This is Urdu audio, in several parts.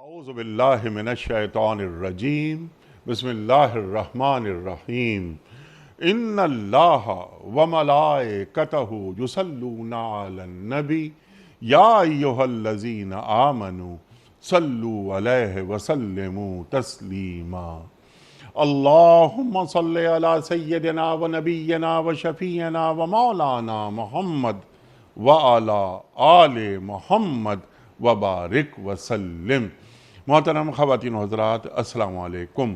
أعوذ بالله من الشيطان الرجيم بسم الله الرحمن الرحيم إن الله وملائكته يصلون على النبي يا أيها الذين آمنوا صلوا عليه وسلموا تسليما اللهم صل على سيدنا ونبينا وشفيعنا ومولانا محمد وعلى آل محمد وبارک وسلم۔ محترم خواتین و حضرات، السلام علیکم۔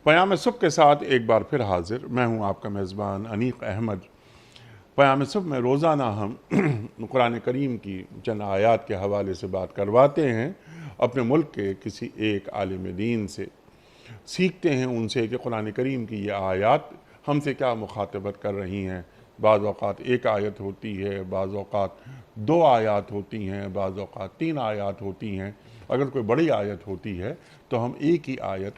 پیام صبح کے ساتھ ایک بار پھر حاضر میں ہوں آپ کا میزبان انیق احمد۔ پیام صبح میں روزانہ ہم قرآن کریم کی چند آیات کے حوالے سے بات کرواتے ہیں، اپنے ملک کے کسی ایک عالم دین سے سیکھتے ہیں ان سے کہ قرآن کریم کی یہ آیات ہم سے کیا مخاطبت کر رہی ہیں۔ بعض اوقات ایک آیت ہوتی ہے، بعض اوقات دو آیات ہوتی ہیں، بعض اوقات تین آیات ہوتی ہیں۔ اگر کوئی بڑی آیت ہوتی ہے تو ہم ایک ہی آیت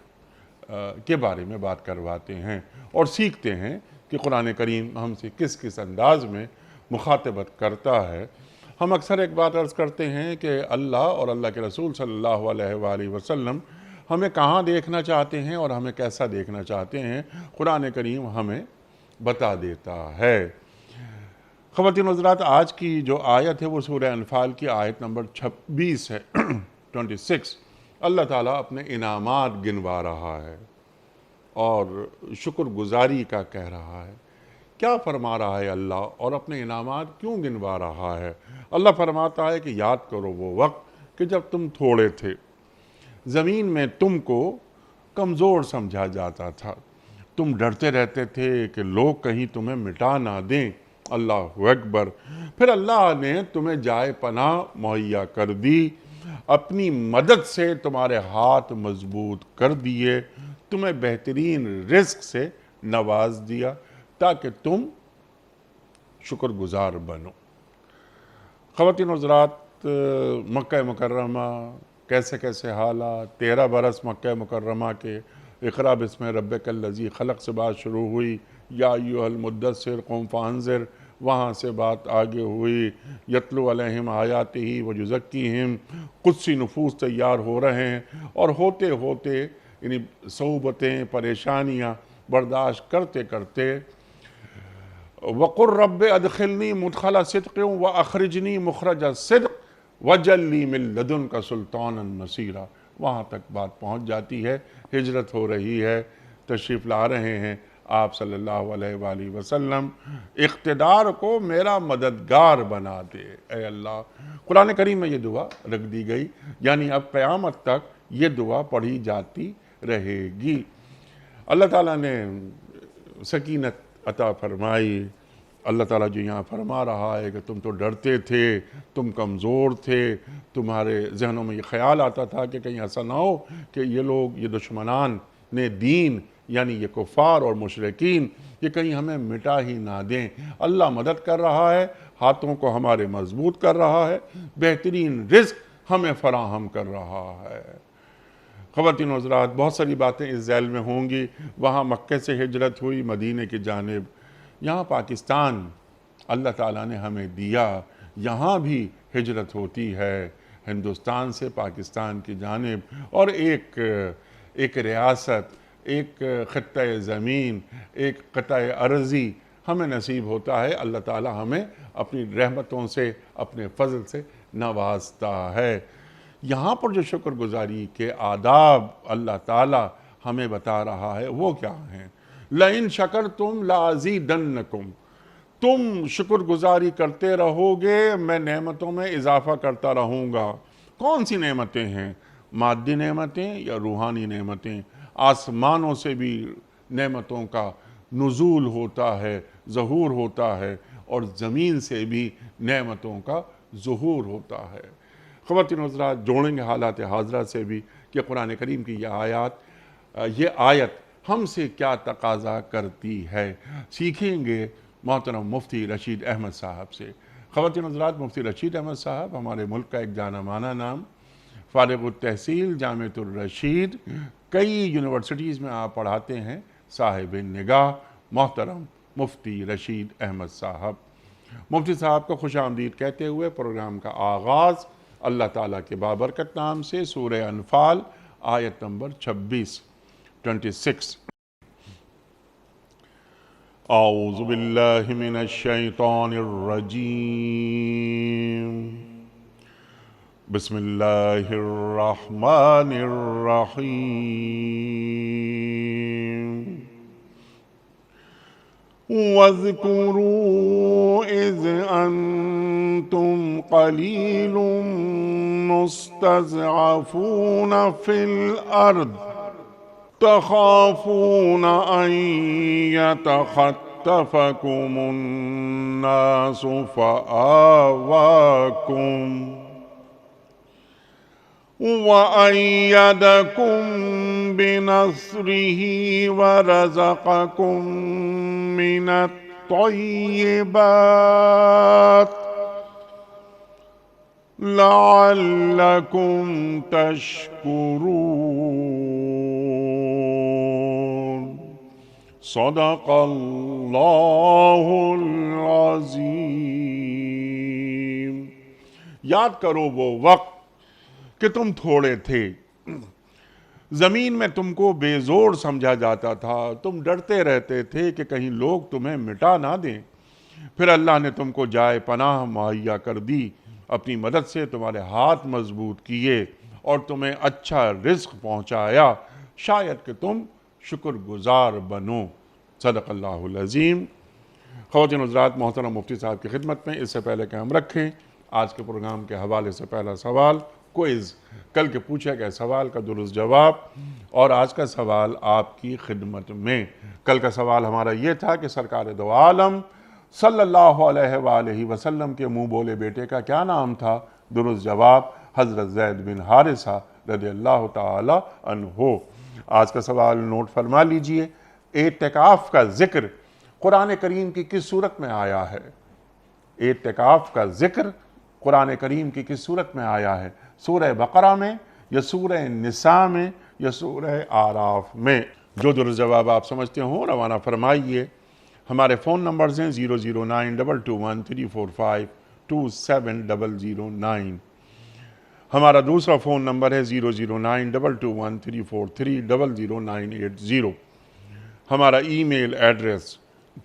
کے بارے میں بات کرواتے ہیں اور سیکھتے ہیں کہ قرآن کریم ہم سے کس کس انداز میں مخاطبت کرتا ہے۔ ہم اکثر ایک بات عرض کرتے ہیں کہ اللہ اور اللہ کے رسول صلی اللہ علیہ وآلہ وسلم ہمیں کہاں دیکھنا چاہتے ہیں اور ہمیں کیسا دیکھنا چاہتے ہیں، قرآن کریم ہمیں بتا دیتا ہے۔ خواتین و حضرات، آج کی جو آیت ہے وہ سورہ انفال کی آیت نمبر 26 ہے 26۔ اللہ تعالیٰ اپنے انعامات گنوا رہا ہے اور شکر گزاری کا کہہ رہا ہے۔ کیا فرما رہا ہے اللہ اور اپنے انعامات کیوں گنوا رہا ہے؟ اللہ فرماتا ہے کہ یاد کرو وہ وقت کہ جب تم تھوڑے تھے، زمین میں تم کو کمزور سمجھا جاتا تھا، تم ڈرتے رہتے تھے کہ لوگ کہیں تمہیں مٹا نہ دیں۔ اللہ اکبر۔ پھر اللہ نے تمہیں جائے پناہ مہیا کر دی، اپنی مدد سے تمہارے ہاتھ مضبوط کر دیے، تمہیں بہترین رزق سے نواز دیا تاکہ تم شکر گزار بنو۔ خواتین و حضرات، مکہ مکرمہ کیسے کیسے حالات، 13 برس مکہ مکرمہ کے اقرا بسم ربک الذی خلق سے بات شروع ہوئی، یا ایھا المدثر قم فانذر، وہاں سے بات آگے ہوئی یتلو علیہم آیاتہ ویزکیہم، قدسی نفوس تیار ہو رہے ہیں اور ہوتے ہوتے یعنی صعوبتیں پریشانیاں برداشت کرتے کرتے وَقُلْ رَبِّ أَدْخِلْنِي مُدْخَلَ صِدْقٍ وَأَخْرِجْنِي مُخْرَجَ صِدْقٍ وَاجْعَلْ لِي مِن لَّدُنْكَ سُلْطَانًا نَصِيرًا۔ وہاں تک بات پہنچ جاتی ہے، ہجرت ہو رہی ہے، تشریف لا رہے ہیں آپ صلی اللہ علیہ وآلہ وسلم، اقتدار کو میرا مددگار بنا دے اے اللہ۔ قرآن کریم میں یہ دعا رکھ دی گئی، یعنی اب قیامت تک یہ دعا پڑھی جاتی رہے گی۔ اللہ تعالیٰ نے سکینت عطا فرمائی۔ اللہ تعالیٰ جو یہاں فرما رہا ہے کہ تم تو ڈرتے تھے، تم کمزور تھے، تمہارے ذہنوں میں یہ خیال آتا تھا کہ کہیں ایسا نہ ہو کہ یہ لوگ، یہ دشمنان نے دین یعنی یہ کفار اور مشرکین، یہ کہیں ہمیں مٹا ہی نہ دیں۔ اللہ مدد کر رہا ہے، ہاتھوں کو ہمارے مضبوط کر رہا ہے، بہترین رزق ہمیں فراہم کر رہا ہے۔ خواتین و حضرات، بہت ساری باتیں اس ذیل میں ہوں گی۔ وہاں مکہ سے ہجرت ہوئی مدینے کی جانب، یہاں پاکستان اللہ تعالیٰ نے ہمیں دیا، یہاں بھی ہجرت ہوتی ہے ہندوستان سے پاکستان کی جانب، اور ایک ریاست، ایک خطہ زمین، ایک قطع ارضی ہمیں نصیب ہوتا ہے۔ اللہ تعالیٰ ہمیں اپنی رحمتوں سے، اپنے فضل سے نوازتا ہے۔ یہاں پر جو شکر گزاری کے آداب اللہ تعالیٰ ہمیں بتا رہا ہے وہ کیا ہیں؟ لَإِن شَكَرْتُمْ لَأَزِيدَنَّكُمْ، تم شکر گزاری کرتے رہو گے میں نعمتوں میں اضافہ کرتا رہوں گا۔ کون سی نعمتیں ہیں؟ مادی نعمتیں یا روحانی نعمتیں؟ آسمانوں سے بھی نعمتوں کا نزول ہوتا ہے، ظہور ہوتا ہے، اور زمین سے بھی نعمتوں کا ظہور ہوتا ہے۔ خواتین و حضرات، جوڑیں گے حالات حاضرہ سے بھی کہ قرآن کریم کی یہ آیت ہم سے کیا تقاضا کرتی ہے۔ سیکھیں گے محترم مفتی رشید احمد صاحب سے۔ خواتین و حضرات، مفتی رشید احمد صاحب ہمارے ملک کا ایک جانا مانا نام، فارغ التحصیل جامعۃ الرشید، کئی یونیورسٹیز میں آپ پڑھاتے ہیں، صاحب نگاہ محترم مفتی رشید احمد صاحب۔ مفتی صاحب کو خوش آمدید کہتے ہوئے پروگرام کا آغاز اللہ تعالیٰ کے بابرکت نام سے سورہ انفال آیت نمبر 26 اعوذ باللہ من الشیطان الرجیم بسم اللہ الرحمن الرحیم وَاذْكُرُوا إِذْ أَنْتُمْ قَلِيلٌ مُسْتَضْعَفُونَ فِي الْأَرْضِ تَخَافُونَ أَنْ يَتَخَطَّفَكُمُ النَّاسُ فَآوَاكُمْ وَأَيَّدَكُمْ بِنَصْرِهِ وَرَزَقَكُمْ مِنَ الطَّيِّبَاتِ لَعَلَّكُمْ تَشْكُرُونَ صدق اللہ العظیم۔ یاد کرو وہ وقت کہ تم تھوڑے تھے، زمین میں تم کو بے زور سمجھا جاتا تھا، تم ڈرتے رہتے تھے کہ کہیں لوگ تمہیں مٹا نہ دیں، پھر اللہ نے تم کو جائے پناہ مہیا کر دی، اپنی مدد سے تمہارے ہاتھ مضبوط کیے اور تمہیں اچھا رزق پہنچایا، شاید کہ تم شکر گزار بنو۔ صدق اللہ العظیم۔ خواتین و حضرات، محترم مفتی صاحب کی خدمت میں اس سے پہلے کہ ہم رکھیں آج کے پروگرام کے حوالے سے پہلا سوال، کوئز، کل کے پوچھے گئے سوال کا درست جواب، اور آج کا سوال آپ کی خدمت میں۔ کل کا سوال ہمارا یہ تھا کہ سرکار دو عالم صلی اللہ علیہ وآلہ وسلم کے منہ بولے بیٹے کا کیا نام تھا؟ درست جواب حضرت زید بن حارثہ رضی اللہ تعالی عنہ۔ آج کا سوال نوٹ فرما لیجئے، اعتکاف کا ذکر قرآن کریم کی کس صورت میں آیا ہے؟ اعتکاف کا ذکر قرآن کریم کی کس صورت میں آیا ہے؟ سورہ بقرہ میں یا سورہ نساء میں یا سورہ اعراف میں؟ جو درست جواب آپ سمجھتے ہوں روانہ فرمائیے۔ ہمارے فون نمبرز ہیں 0092213452709، ہمارا دوسرا فون نمبر ہے 009221343000980، ہمارا ای میل ایڈریس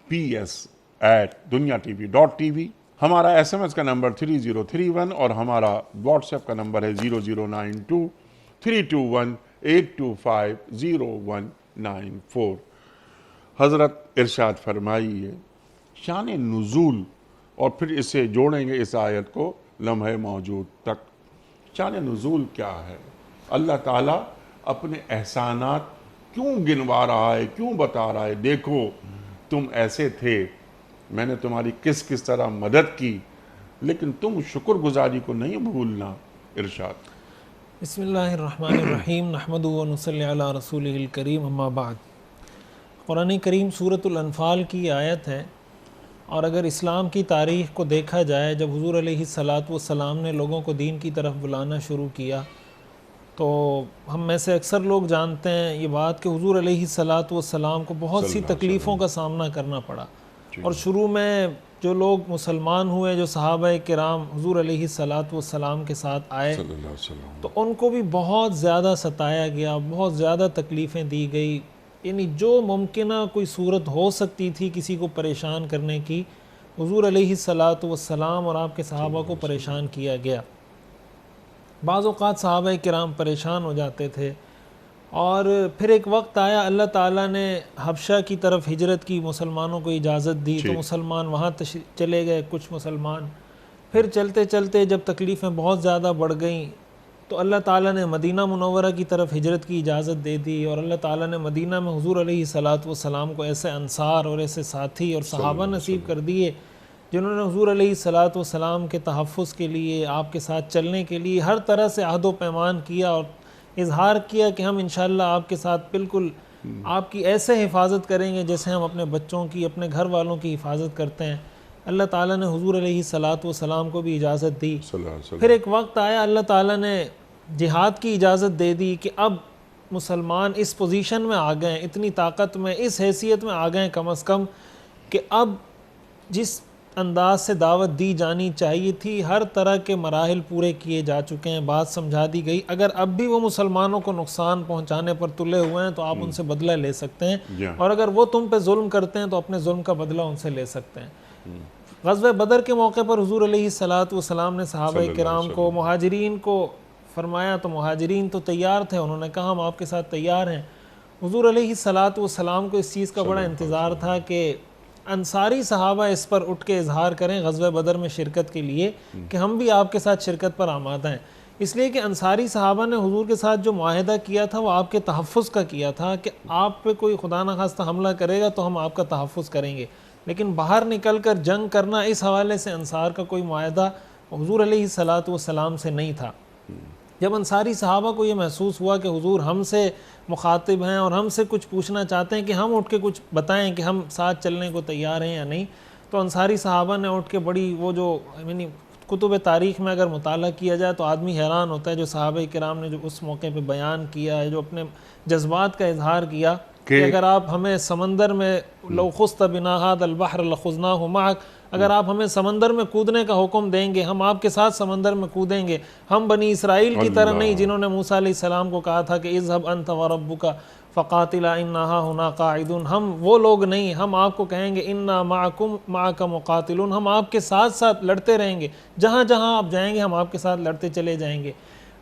ps@duniatv.tv، ہمارا SMS کا نمبر 3031 اور ہمارا واٹس ایپ کا نمبر ہے 009232182509194۔ حضرت ارشاد فرمائیے، شان نزول، اور پھر اسے جوڑیں گے اس آیت کو لمحہ موجود تک۔ شان نزول کیا ہے؟ اللہ تعالیٰ اپنے احسانات کیوں گنوا رہا ہے، کیوں بتا رہا ہے؟ دیکھو تم ایسے تھے، میں نے تمہاری کس طرح مدد کی، لیکن تم شکر گزاری کو نہیں بھولنا۔ ارشاد۔ بسم اللہ الرحمن الرحیم، نحمدہ و نصلی علی رسولہ الکریم، اما بعد۔ قرآن کریم سورۃ الانفال کی آیت ہے، اور اگر اسلام کی تاریخ کو دیکھا جائے، جب حضور علیہ السلام نے لوگوں کو دین کی طرف بلانا شروع کیا، تو ہم میں سے اکثر لوگ جانتے ہیں یہ بات کہ حضور علیہ السلام کو بہت سی تکلیفوں کا سامنا کرنا پڑا، اور شروع میں جو لوگ مسلمان ہوئے، جو صحابہ کرام حضور علیہ السلام کے ساتھ آئے، تو ان کو بھی بہت زیادہ ستایا گیا، بہت زیادہ تکلیفیں دی گئی، یعنی جو ممکنہ کوئی صورت ہو سکتی تھی کسی کو پریشان کرنے کی، حضور علیہ السلام اور آپ کے صحابہ کو پریشان کیا گیا۔ بعض اوقات صحابہ کرام پریشان ہو جاتے تھے، اور پھر ایک وقت آیا اللہ تعالیٰ نے حبشہ کی طرف ہجرت کی، مسلمانوں کو اجازت دی، تو مسلمان وہاں چلے گئے کچھ مسلمان۔ پھر چلتے چلتے جب تکلیفیں بہت زیادہ بڑھ گئیں، تو اللہ تعالیٰ نے مدینہ منورہ کی طرف ہجرت کی اجازت دے دی، اور اللہ تعالیٰ نے مدینہ میں حضور علیہ السلام کو ایسے انصار اور ایسے ساتھی اور صحابہ نصیب کر دیے جنہوں نے حضور علیہ السلام کے تحفظ کے لیے، آپ کے ساتھ چلنے کے لیے ہر طرح سے عہد و پیمان کیا، اور اظہار کیا کہ ہم انشاءاللہ آپ کے ساتھ بالکل آپ کی ایسے حفاظت کریں گے جیسے ہم اپنے بچوں کی، اپنے گھر والوں کی حفاظت کرتے ہیں۔ اللہ تعالیٰ نے حضور علیہ السلام کو بھی اجازت دی۔ پھر ایک وقت آیا اللہ تعالیٰ نے جہاد کی اجازت دے دی کہ اب مسلمان اس پوزیشن میں آ گئے، اتنی طاقت میں، اس حیثیت میں آ گئے کم از کم، کہ اب جس انداز سے دعوت دی جانی چاہیے تھی، ہر طرح کے مراحل پورے کیے جا چکے ہیں، بات سمجھا دی گئی، اگر اب بھی وہ مسلمانوں کو نقصان پہنچانے پر تلے ہوئے ہیں تو آپ ان سے بدلہ لے سکتے ہیں، اور اگر وہ تم پہ ظلم کرتے ہیں تو اپنے ظلم کا بدلہ ان سے لے سکتے ہیں۔ غزوہ بدر کے موقع پر حضور علیہ الصلاۃ والسلام نے صحابہ کرام کو، مہاجرین کو فرمایا تو مہاجرین تو تیار تھے، انہوں نے کہا ہم آپ کے ساتھ تیار ہیں۔ حضور علیہ الصلاۃ والسلام کو اس چیز کا بڑا انتظار تھا کہ انصاری صحابہ اس پر اٹھ کے اظہار کریں غزوہ بدر میں شرکت کے لیے کہ ہم بھی آپ کے ساتھ شرکت پر آمادہ ہیں، اس لیے کہ انصاری صحابہ نے حضور کے ساتھ جو معاہدہ کیا تھا وہ آپ کے تحفظ کا کیا تھا کہ آپ پہ کوئی خدا نخواستہ حملہ کرے گا تو ہم آپ کا تحفظ کریں گے، لیکن باہر نکل کر جنگ کرنا اس حوالے سے انصار کا کوئی معاہدہ حضور علیہ الصلاۃ والسلام سے نہیں تھا۔ جب انصاری صحابہ کو یہ محسوس ہوا کہ حضور ہم سے مخاطب ہیں اور ہم سے کچھ پوچھنا چاہتے ہیں کہ ہم اٹھ کے کچھ بتائیں کہ ہم ساتھ چلنے کو تیار ہیں یا نہیں، تو انصاری صحابہ نے اٹھ کے بڑی وہ جو یعنی کتب تاریخ میں اگر مطالعہ کیا جائے تو آدمی حیران ہوتا ہے جو صحابہ کرام نے جو اس موقع پہ بیان کیا ہے، جو اپنے جذبات کا اظہار کیا کہ اگر آپ ہمیں سمندر میں لو خضت بنا ھذا البحر لخضناہ معک، اگر آپ ہمیں سمندر میں کودنے کا حکم دیں گے ہم آپ کے ساتھ سمندر میں کودیں گے، ہم بنی اسرائیل کی طرح نہیں جنہوں نے موسیٰ علیہ السلام کو کہا تھا کہ اذهب انت وربک فقاتلا انا ھاہنا قاعدون، ہم وہ لوگ نہیں، ہم آپ کو کہیں گے انا معک مقاتلون، ہم آپ کے ساتھ ساتھ لڑتے رہیں گے، جہاں جہاں آپ جائیں گے ہم آپ کے ساتھ لڑتے چلے جائیں گے۔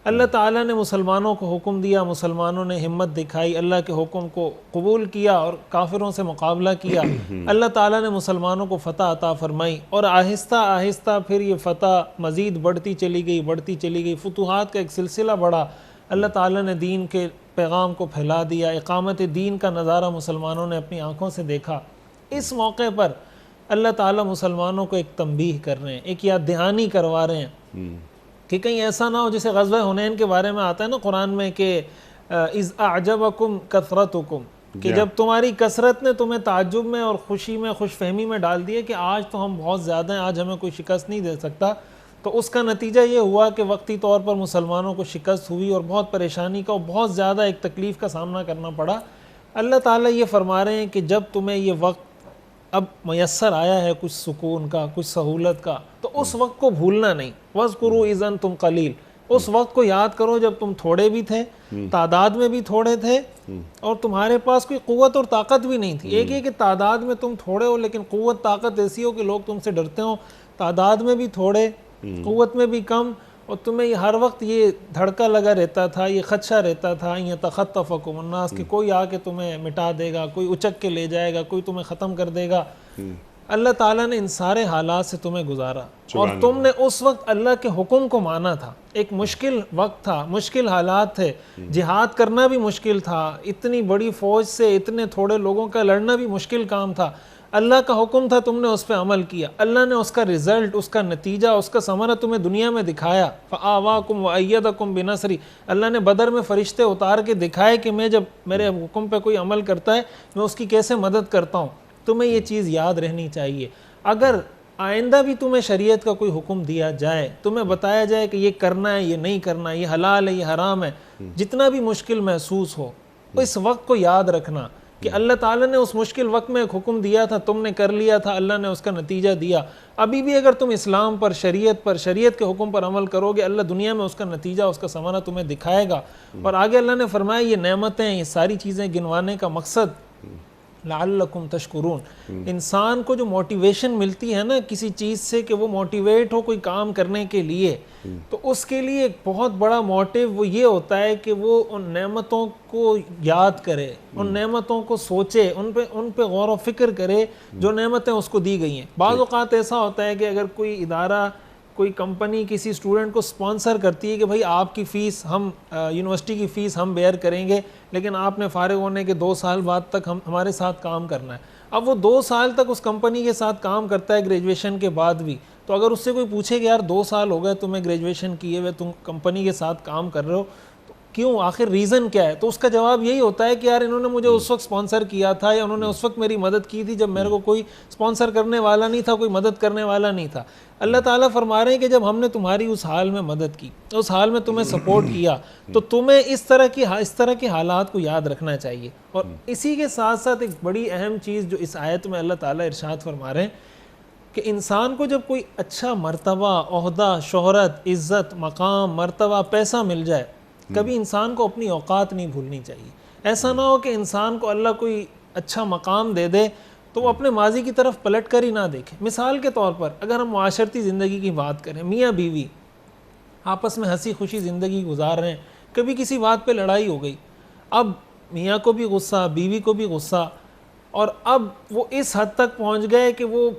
اللہ تعالیٰ نے مسلمانوں کو حکم دیا، مسلمانوں نے ہمت دکھائی، اللہ کے حکم کو قبول کیا اور کافروں سے مقابلہ کیا، اللہ تعالیٰ نے مسلمانوں کو فتح عطا فرمائی، اور آہستہ آہستہ پھر یہ فتح مزید بڑھتی چلی گئی، فتوحات کا ایک سلسلہ بڑھا، اللہ تعالیٰ نے دین کے پیغام کو پھیلا دیا، اقامت دین کا نظارہ مسلمانوں نے اپنی آنکھوں سے دیکھا۔ اس موقع پر اللہ تعالیٰ مسلمانوں کو ایک تنبیہ کر رہے ہیں، ایک یاد دہانی کروا رہے ہیں کہ کہیں ایسا نہ ہو جیسے غزوہ حنین کے بارے میں آتا ہے نا قرآن میں کہ اذ اعجبکم کثرتکم، کہ جب تمہاری کثرت نے تمہیں تعجب میں اور خوشی میں خوش فہمی میں ڈال دیا کہ آج تو ہم بہت زیادہ ہیں، آج ہمیں کوئی شکست نہیں دے سکتا، تو اس کا نتیجہ یہ ہوا کہ وقتی طور پر مسلمانوں کو شکست ہوئی اور بہت پریشانی کا اور بہت زیادہ ایک تکلیف کا سامنا کرنا پڑا۔ اللہ تعالیٰ یہ فرما رہے ہیں کہ جب تمہیں یہ وقت اب میسر آیا ہے کچھ سکون کا، کچھ سہولت کا، تو اس وقت کو بھولنا نہیں، وَاذْكُرُوا إِذْ أَنْتُمْ قَلِيلٌ، اس وقت کو یاد کرو جب تم تھوڑے بھی تھے، تعداد میں بھی تھوڑے تھے، اور تمہارے پاس کوئی قوت اور طاقت بھی نہیں تھی۔ ایک یہ کہ تعداد میں تم تھوڑے ہو لیکن قوت طاقت ایسی ہو کہ لوگ تم سے ڈرتے ہوں، تعداد میں بھی تھوڑے، قوت میں بھی کم، اور تمہیں ہر وقت یہ دھڑکا لگا رہتا تھا، یہ خدشہ رہتا تھا يَتَخَطَّفَكُمُ النَّاسُ کہ کوئی آ کے تمہیں مٹا دے گا، کوئی اچک کے لے جائے گا، کوئی تمہیں ختم کر دے گا۔ اللہ تعالیٰ نے ان سارے حالات سے تمہیں گزارا اور تم نے اس وقت اللہ کے حکم کو مانا تھا، ایک مشکل وقت تھا، مشکل حالات تھے، جہاد کرنا بھی مشکل تھا، اتنی بڑی فوج سے اتنے تھوڑے لوگوں کا لڑنا بھی مشکل کام تھا، اللہ کا حکم تھا، تم نے اس پہ عمل کیا، اللہ نے اس کا رزلٹ، اس کا نتیجہ، اس کا ثمرہ تمہیں دنیا میں دکھایا۔ فآواکم وأیدکم بنصری، اللہ نے بدر میں فرشتے اتار کے دکھائے کہ میں جب میرے حکم پہ کوئی عمل کرتا ہے میں اس کی کیسے مدد کرتا ہوں۔ تمہیں یہ چیز یاد رہنی چاہیے، اگر آئندہ بھی تمہیں شریعت کا کوئی حکم دیا جائے، تمہیں بتایا جائے کہ یہ کرنا ہے، یہ نہیں کرنا، یہ حلال ہے، یہ حرام ہے، جتنا بھی مشکل محسوس ہو، اس وقت کو یاد رکھنا کہ اللہ تعالیٰ نے اس مشکل وقت میں ایک حکم دیا تھا، تم نے کر لیا تھا، اللہ نے اس کا نتیجہ دیا۔ ابھی بھی اگر تم اسلام پر، شریعت کے حکم پر عمل کرو گے، اللہ دنیا میں اس کا نتیجہ، اس کا ثمرہ تمہیں دکھائے گا۔ اور آگے اللہ نے فرمایا یہ نعمتیں، یہ ساری چیزیں گنوانے کا مقصد لعلکم تشکرون، انسان کو جو موٹیویشن ملتی ہے نا کسی چیز سے کہ وہ موٹیویٹ ہو کوئی کام کرنے کے لیے، تو اس کے لیے ایک بہت بڑا موٹیو وہ یہ ہوتا ہے کہ وہ ان نعمتوں کو یاد کرے، ان نعمتوں کو سوچے، ان پہ غور و فکر کرے جو نعمتیں اس کو دی گئی ہیں۔ بعض اوقات ایسا ہوتا ہے کہ اگر کوئی ادارہ، کوئی کمپنی کسی اسٹوڈنٹ کو سپانسر کرتی ہے کہ بھائی آپ کی فیس ہم یونیورسٹی کی فیس ہم بیئر کریں گے، لیکن آپ نے فارغ ہونے کے 2 سال بعد تک ہمارے ساتھ کام کرنا ہے۔ اب وہ 2 سال تک اس کمپنی کے ساتھ کام کرتا ہے گریجویشن کے بعد بھی، تو اگر اس سے کوئی پوچھے کہ یار 2 سال ہو گئے تمہیں گریجویشن کیے ہوئے، تم کمپنی کے ساتھ کام کر رہے ہو، کیوں، آخر ریزن کیا ہے؟ تو اس کا جواب یہی ہوتا ہے کہ یار انہوں نے مجھے اس وقت سپانسر کیا تھا، یا انہوں نے اس وقت میری مدد کی تھی جب میرے کو کوئی سپانسر کرنے والا نہیں تھا، کوئی مدد کرنے والا نہیں تھا۔ اللہ تعالیٰ فرما رہے ہیں کہ جب ہم نے تمہاری اس حال میں مدد کی، اس حال میں تمہیں سپورٹ کیا، تو تمہیں اس طرح کے حالات کو یاد رکھنا چاہیے۔ اور اسی کے ساتھ ساتھ ایک بڑی اہم چیز جو اس آیت میں اللہ تعالیٰ ارشاد فرما رہے ہیں کہ انسان کو جب کوئی اچھا مرتبہ، عہدہ، شہرت، عزت، مقام، مرتبہ، پیسہ مل جائے، کبھی انسان کو اپنی اوقات نہیں بھولنی چاہیے. ایسا نہ ہو کہ انسان کو اللہ کوئی اچھا مقام دے دے تو وہ اپنے ماضی کی طرف پلٹ کر ہی نہ دیکھے. مثال کے طور پر اگر ہم معاشرتی زندگی کی بات کریں، میاں بیوی آپس میں ہنسی خوشی زندگی گزار رہے ہیں، کبھی کسی بات پہ لڑائی ہو گئی، اب میاں کو بھی غصہ، بیوی کو بھی غصہ، اور اب وہ اس حد تک پہنچ گئے کہ وہ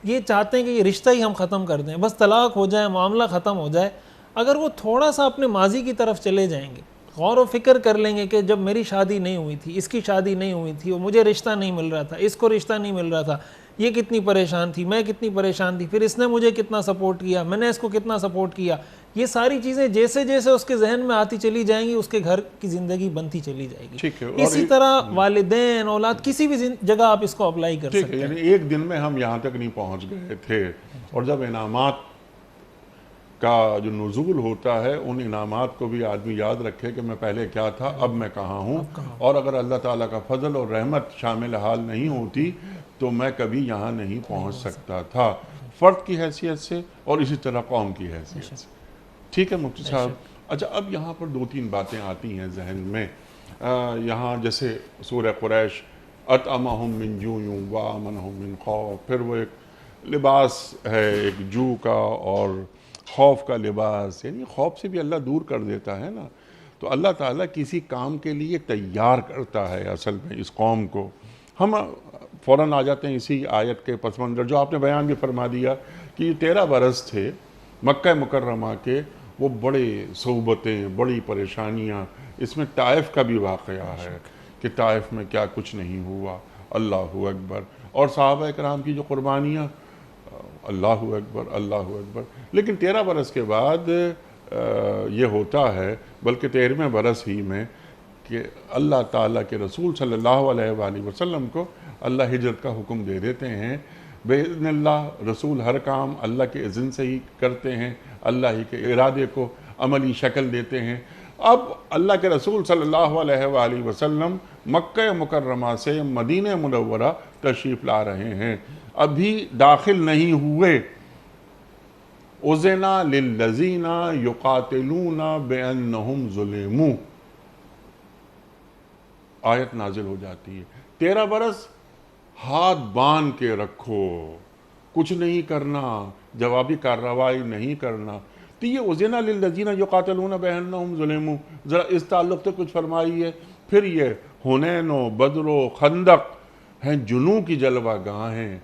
یہ چاہتے ہیں کہ یہ رشتہ ہی ہم ختم کر دیں، بس طلاق ہو جائے، معاملہ ختم ہو جائے. اگر وہ تھوڑا سا اپنے ماضی کی طرف چلے جائیں گے، غور و فکر کر لیں گے کہ جب میری شادی نہیں ہوئی تھی، اس کی شادی نہیں ہوئی تھی، اور مجھے رشتہ نہیں مل رہا تھا، اس کو رشتہ نہیں مل رہا تھا، یہ کتنی پریشان تھی، میں کتنی پریشان تھی، پھر اس نے مجھے کتنا سپورٹ کیا، میں نے اس کو کتنا سپورٹ کیا، یہ ساری چیزیں جیسے جیسے اس کے ذہن میں آتی چلی جائیں گی، اس کے گھر کی زندگی بنتی چلی جائے گی. ٹھیک ہے. اسی طرح والدین، اولاد، کسی بھی جگہ آپ اس کو اپلائی کر ٹھیک سکتے ہے. ہیں. یعنی ایک دن میں ہم یہاں تک نہیں پہنچ گئے تھے، اور جب انعامات کا جو نزول ہوتا ہے ان انعامات کو بھی آدمی یاد رکھے کہ میں پہلے کیا تھا، اب میں کہاں ہوں. اور اگر اللہ تعالیٰ کا فضل اور رحمت شامل حال نہیں ہوتی تو میں کبھی یہاں نہیں پہنچ سکتا تھا، فرد کی حیثیت سے اور اسی طرح قوم کی حیثیت سے. ٹھیک ہے مفتی صاحب. اچھا، اب یہاں پر دو تین باتیں آتی ہیں ذہن میں. یہاں جیسے سورہ قریش، اطعمہم من جوع وآمنہم من خوف، پھر وہ ایک لباس ہے ایک جو کا اور خوف کا لباس، یعنی خوف سے بھی اللہ دور کر دیتا ہے نا. تو اللہ تعالیٰ کسی کام کے لیے تیار کرتا ہے اصل میں اس قوم کو. ہم فوراً آ جاتے ہیں اسی آیت کے پس منظر جو آپ نے بیان بھی فرما دیا کہ یہ 13 برس تھے مکہ مکرمہ کے، وہ بڑے صعوبتیں، بڑی پریشانیاں. اس میں طائف کا بھی واقعہ ہے کہ طائف میں کیا کچھ نہیں ہوا. اللہ اکبر. اور صحابہ اکرام کی جو قربانیاں، اللہ اکبر اللہ اکبر. لیکن 13 برس کے بعد یہ ہوتا ہے، بلکہ 13ویں برس ہی میں، کہ اللہ تعالیٰ کے رسول صلی اللہ علیہ وآلہ وسلم کو اللہ ہجرت کا حکم دے دیتے ہیں. بإذن اللہ رسول ہر کام اللہ کے اذن سے ہی کرتے ہیں، اللہ ہی کے ارادے کو عملی شکل دیتے ہیں. اب اللہ کے رسول صلی اللہ علیہ وآلہ وسلم مکہ مکرمہ سے مدینہ منورہ تشریف لا رہے ہیں، ابھی داخل نہیں ہوئے. اُذِنَ لِلَّذِينَ يُقَاتِلُونَ بِأَنَّهُمْ ظُلِمُوا، آیت نازل ہو جاتی ہے. 13 برس ہاتھ باندھ کے رکھو، کچھ نہیں کرنا، جوابی کارروائی نہیں کرنا. تو یہ اُذِنَ لِلَّذِينَ يُقَاتِلُونَ بِأَنَّهُمْ ظُلِمُوا ذرا اس تعلق سے کچھ فرمائیے. پھر یہ حنین و بدر و خندق ہیں، جنوں کی جلوہ گاہ ہیں.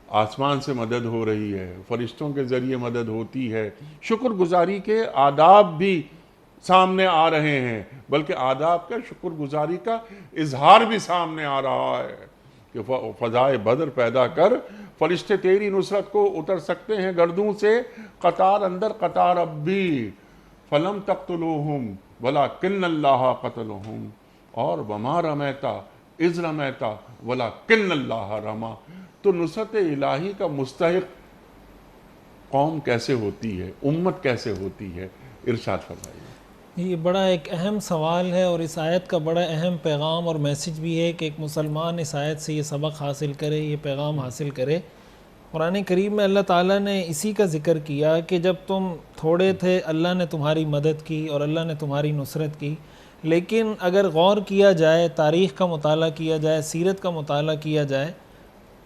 آسمان سے مدد ہو رہی ہے، فرشتوں کے ذریعے مدد ہوتی ہے. شکر گزاری کے آداب بھی سامنے آ رہے ہیں، بلکہ آداب کا، شکر گزاری کا اظہار بھی سامنے آ رہا ہے کہ فضائے بدر پیدا کر، فرشتے تیری نصرت کو اتر سکتے ہیں گردوں سے، قطار اندر قطار اب بھی. فلم تقتلوہم ولکن اللہ قتلہم، اور وما رمیتا اذ رمیتا ولکن اللہ رما. تو نصرت الہی کا مستحق قوم کیسے ہوتی ہے، امت کیسے ہوتی ہے؟ ارشاد فرمائیے. یہ بڑا ایک اہم سوال ہے، اور اس آیت کا بڑا اہم پیغام اور میسج بھی ہے کہ ایک مسلمان اس آیت سے یہ سبق حاصل کرے، یہ پیغام حاصل کرے. قرآن کریم میں اللہ تعالیٰ نے اسی کا ذکر کیا کہ جب تم تھوڑے تھے اللہ نے تمہاری مدد کی اور اللہ نے تمہاری نصرت کی. لیکن اگر غور کیا جائے، تاریخ کا مطالعہ کیا جائے، سیرت کا مطالعہ کیا جائے،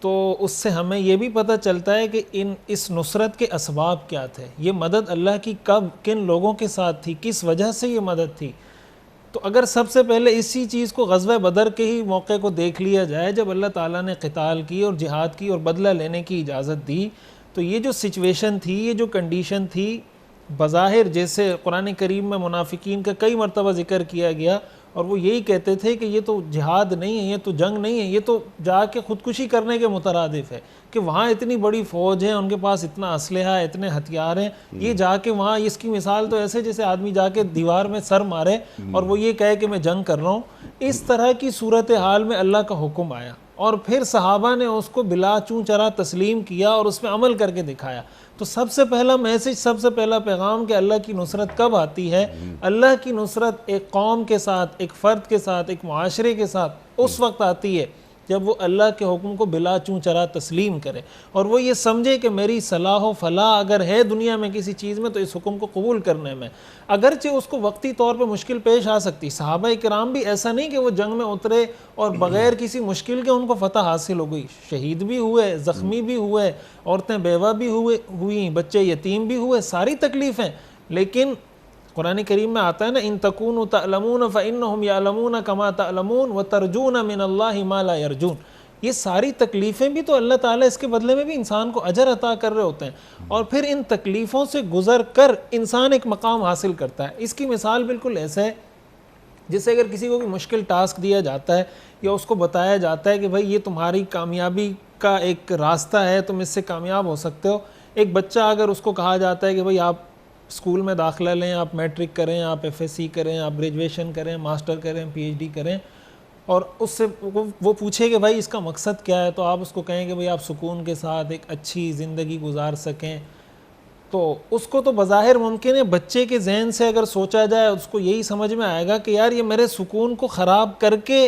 تو اس سے ہمیں یہ بھی پتہ چلتا ہے کہ اس نصرت کے اسباب کیا تھے. یہ مدد اللہ کی کب، کن لوگوں کے ساتھ تھی، کس وجہ سے یہ مدد تھی. تو اگر سب سے پہلے اسی چیز کو غزوہ بدر کے ہی موقع کو دیکھ لیا جائے، جب اللہ تعالیٰ نے قتال کی اور جہاد کی اور بدلہ لینے کی اجازت دی، تو یہ جو سچویشن تھی، یہ جو کنڈیشن تھی، بظاہر جیسے قرآن کریم میں منافقین کا کئی مرتبہ ذکر کیا گیا، اور وہ یہی کہتے تھے کہ یہ تو جہاد نہیں ہے، یہ تو جنگ نہیں ہے، یہ تو جا کے خودکشی کرنے کے مترادف ہے، کہ وہاں اتنی بڑی فوج ہے، ان کے پاس اتنا اسلحہ ہے، اتنے ہتھیار ہیں، یہ جا کے وہاں، اس کی مثال تو ایسے جیسے آدمی جا کے دیوار میں سر مارے اور وہ یہ کہے کہ میں جنگ کر رہا ہوں. اس طرح کی صورتحال میں اللہ کا حکم آیا، اور پھر صحابہ نے اس کو بلا چوں چرا تسلیم کیا اور اس پہ عمل کر کے دکھایا. تو سب سے پہلا میسج، سب سے پہلا پیغام کہ اللہ کی نصرت کب آتی ہے؟ اللہ کی نصرت ایک قوم کے ساتھ، ایک فرد کے ساتھ، ایک معاشرے کے ساتھ اس وقت آتی ہے جب وہ اللہ کے حکم کو بلا چوں چرا تسلیم کرے اور وہ یہ سمجھے کہ میری صلاح و فلاح اگر ہے دنیا میں کسی چیز میں تو اس حکم کو قبول کرنے میں، اگرچہ اس کو وقتی طور پہ مشکل پیش آ سکتی۔ صحابہ کرام بھی ایسا نہیں کہ وہ جنگ میں اترے اور بغیر کسی مشکل کے ان کو فتح حاصل ہو گئی، شہید بھی ہوئے، زخمی بھی ہوئے، عورتیں بیوہ بھی ہوئیں، بچے یتیم بھی ہوئے، ساری تکلیفیں، لیکن قرآن کریم میں آتا ہے نا ان تکونوا تعلمون فانہم یعلمون کما تعلمون وترجون من اللہ ما لا یرجون، یہ ساری تکلیفیں بھی تو اللہ تعالیٰ اس کے بدلے میں بھی انسان کو اجر عطا کر رہے ہوتے ہیں، اور پھر ان تکلیفوں سے گزر کر انسان ایک مقام حاصل کرتا ہے۔ اس کی مثال بالکل ایسا ہے جسے اگر کسی کو کوئی مشکل ٹاسک دیا جاتا ہے یا اس کو بتایا جاتا ہے کہ بھائی یہ تمہاری کامیابی کا ایک راستہ ہے، تم اس سے کامیاب ہو سکتے ہو۔ ایک بچہ اگر اس کو کہا جاتا ہے کہ بھائی آپ اسکول میں داخلہ لیں، آپ میٹرک کریں، آپ ایف ایس سی کریں، آپ گریجویشن کریں، ماسٹر کریں، پی ایچ ڈی کریں، اور اس سے وہ پوچھے کہ بھائی اس کا مقصد کیا ہے، تو آپ اس کو کہیں کہ بھائی آپ سکون کے ساتھ ایک اچھی زندگی گزار سکیں، تو اس کو تو بظاہر ممکن ہے بچے کے ذہن سے اگر سوچا جائے اس کو یہی سمجھ میں آئے گا کہ یار یہ میرے سکون کو خراب کر کے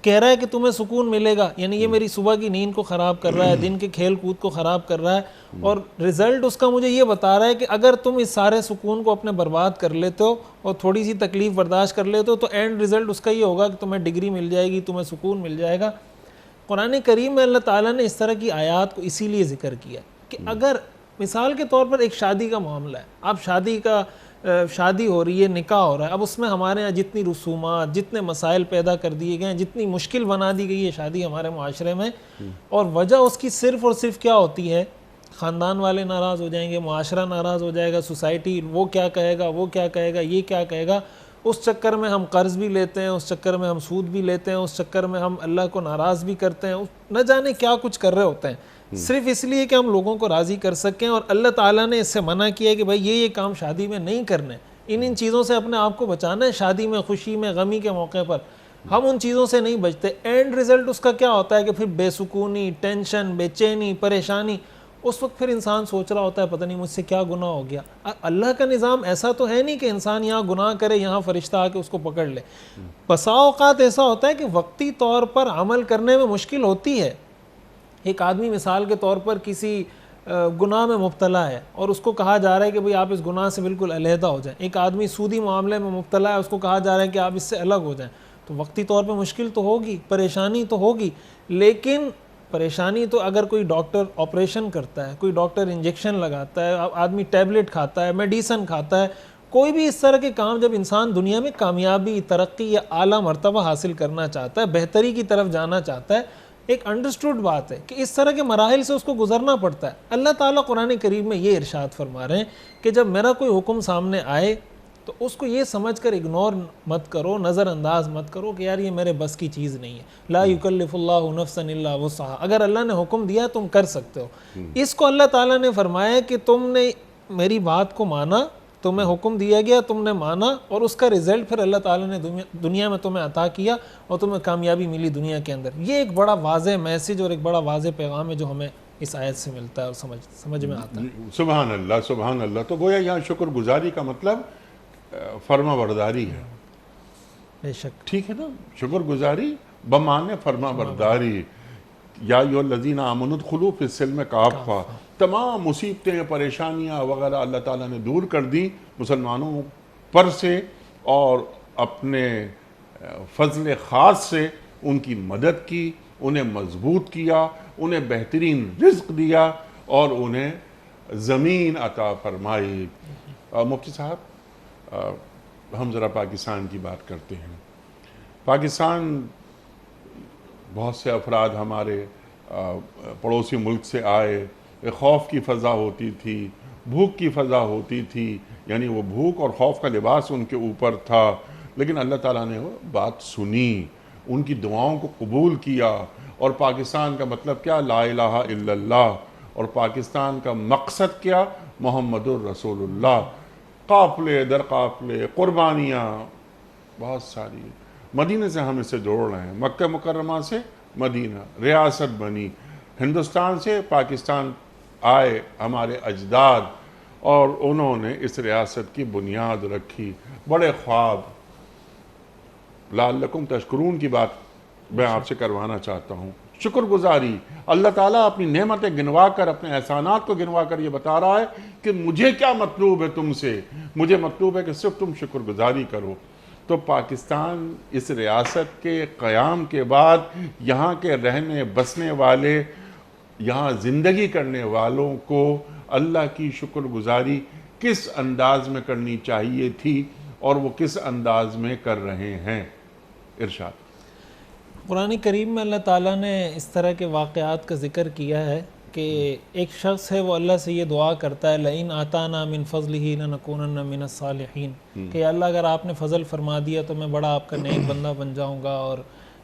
کہہ رہا ہے کہ تمہیں سکون ملے گا، یعنی یہ میری صبح کی نیند کو خراب کر رہا ہے، دن کے کھیل کود کو خراب کر رہا ہے، اور رزلٹ اس کا مجھے یہ بتا رہا ہے کہ اگر تم اس سارے سکون کو اپنے برباد کر لیتے ہو اور تھوڑی سی تکلیف برداشت کر لیتے ہو تو اینڈ رزلٹ اس کا یہ ہوگا کہ تمہیں ڈگری مل جائے گی، تمہیں سکون مل جائے گا۔ قرآن کریم میں اللہ تعالیٰ نے اس طرح کی آیات کو اسی لیے ذکر کیا کہ اگر مثال کے طور پر ایک شادی کا معاملہ ہے، اب شادی ہو رہی ہے، نکاح ہو رہا ہے، اب اس میں ہمارے ہاں جتنی رسومات، جتنے مسائل پیدا کر دیے گئے ہیں، جتنی مشکل بنا دی گئی ہے شادی ہمارے معاشرے میں، اور وجہ اس کی صرف اور صرف کیا ہوتی ہے؟ خاندان والے ناراض ہو جائیں گے، معاشرہ ناراض ہو جائے گا، سوسائٹی وہ کیا کہے گا، وہ کیا کہے گا، یہ کیا کہے گا، اس چکر میں ہم قرض بھی لیتے ہیں، اس چکر میں ہم سود بھی لیتے ہیں، اس چکر میں ہم اللہ کو ناراض بھی کرتے ہیں، نہ جانے کیا کچھ کر رہے ہوتے ہیں صرف اس لیے کہ ہم لوگوں کو راضی کر سکیں۔ اور اللہ تعالیٰ نے اس سے منع کیا ہے کہ بھائی یہ کام شادی میں نہیں کرنے، ان چیزوں سے اپنے آپ کو بچانا ہے، شادی میں، خوشی میں، غمی کے موقع پر ہم ان چیزوں سے نہیں بچتے۔ اینڈ رزلٹ اس کا کیا ہوتا ہے کہ پھر بے سکونی، ٹینشن، بے چینی، پریشانی، اس وقت پھر انسان سوچ رہا ہوتا ہے پتہ نہیں مجھ سے کیا گناہ ہو گیا۔ اللہ کا نظام ایسا تو ہے نہیں کہ انسان یہاں گناہ کرے یہاں فرشتہ آ کے اس کو پکڑ لے۔ بسا اوقات ایسا ہوتا ہے کہ وقتی طور پر عمل کرنے میں مشکل ہوتی ہے۔ ایک آدمی مثال کے طور پر کسی گناہ میں مبتلا ہے اور اس کو کہا جا رہا ہے کہ بھئی آپ اس گناہ سے بالکل علیحدہ ہو جائیں۔ ایک آدمی سودی معاملے میں مبتلا ہے، اس کو کہا جا رہا ہے کہ آپ اس سے الگ ہو جائیں، تو وقتی طور پہ مشکل تو ہوگی، پریشانی تو ہوگی، لیکن پریشانی تو اگر کوئی ڈاکٹر آپریشن کرتا ہے، کوئی ڈاکٹر انجیکشن لگاتا ہے، آدمی ٹیبلٹ کھاتا ہے، میڈیسن کھاتا ہے، کوئی بھی اس طرح کے کام جب انسان دنیا میں کامیابی، ترقی یا اعلیٰ مرتبہ حاصل کرنا چاہتا ہے، بہتری کی طرف جانا چاہتا ہے، ایک انڈرسٹوڈ بات ہے کہ اس طرح کے مراحل سے اس کو گزرنا پڑتا ہے۔ اللہ تعالیٰ قرآن کریم میں یہ ارشاد فرما رہے ہیں کہ جب میرا کوئی حکم سامنے آئے تو اس کو یہ سمجھ کر اگنور مت کرو، نظر انداز مت کرو کہ یار یہ میرے بس کی چیز نہیں ہے۔ لا یکلف اللہ نفسا الا وسعہا، اگر اللہ نے حکم دیا تم کر سکتے ہو۔ اس کو اللہ تعالیٰ نے فرمایا کہ تم نے میری بات کو مانا، تمہیں حکم دیا گیا، تم نے مانا، اور اس کا رزلٹ پھر اللہ تعالیٰ نے دنیا میں تمہیں عطا کیا اور تمہیں کامیابی ملی دنیا کے اندر۔ یہ ایک بڑا واضح میسج اور ایک بڑا واضح پیغام ہے جو ہمیں اس آیت سے ملتا ہے اور سمجھ میں آتا ہے۔ سبحان اللہ، سبحان اللہ۔ تو گویا یہاں شکر گزاری کا مطلب فرما برداری ہے، بے شک، ٹھیک ہے نا؟ شکر گزاری بمعنی فرما برداری۔ یا ایھا الذین آمنوا ادخلوا فی السلم کافہ، تمام مصیبتیں، پریشانیاں وغیرہ اللہ تعالیٰ نے دور کر دی مسلمانوں پر سے، اور اپنے فضل خاص سے ان کی مدد کی، انہیں مضبوط کیا، انہیں بہترین رزق دیا اور انہیں زمین عطا فرمائی۔ مفتی صاحب، ہم ذرا پاکستان کی بات کرتے ہیں۔ پاکستان، بہت سے افراد ہمارے پڑوسی ملک سے آئے، ایک خوف کی فضا ہوتی تھی، بھوک کی فضا ہوتی تھی، یعنی وہ بھوک اور خوف کا لباس ان کے اوپر تھا، لیکن اللہ تعالیٰ نے وہ بات سنی، ان کی دعاؤں کو قبول کیا، اور پاکستان کا مطلب کیا؟ لا الہ الا اللہ، اور پاکستان کا مقصد کیا؟ محمد الرسول اللہ۔ قافلے در قافلے، قربانیاں بہت ساری، مدینہ سے ہم اسے جوڑ رہے ہیں، مکہ مکرمہ سے مدینہ ریاست بنی، ہندوستان سے پاکستان آئے ہمارے اجداد، اور انہوں نے اس ریاست کی بنیاد رکھی، بڑے خواب، لعلکم تشکرون کی بات میں آپ سے کروانا چاہتا ہوں. شکر گزاری. اللہ تعالیٰ اپنی نعمتیں گنوا کر، اپنے احسانات کو گنوا کر یہ بتا رہا ہے کہ مجھے کیا مطلوب ہے تم سے. مجھے مطلوب ہے کہ صرف تم شکر گزاری کرو. تو پاکستان اس ریاست کے قیام کے بعد یہاں کے رہنے بسنے والے، یہاں زندگی کرنے والوں کو اللہ کی شکر گزاری کس انداز میں کرنی چاہیے تھی اور وہ کس انداز میں کر رہے ہیں؟ ارشاد. قرآن کریم میں اللہ تعالیٰ نے اس طرح کے واقعات کا ذکر کیا ہے کہ ایک شخص ہے وہ اللہ سے یہ دعا کرتا ہے لئن آتانا من فضلہ لنکونن من الصالحین، کہ اللہ اگر آپ نے فضل فرما دیا تو میں بڑا آپ کا نیک بندہ بن جاؤں گا اور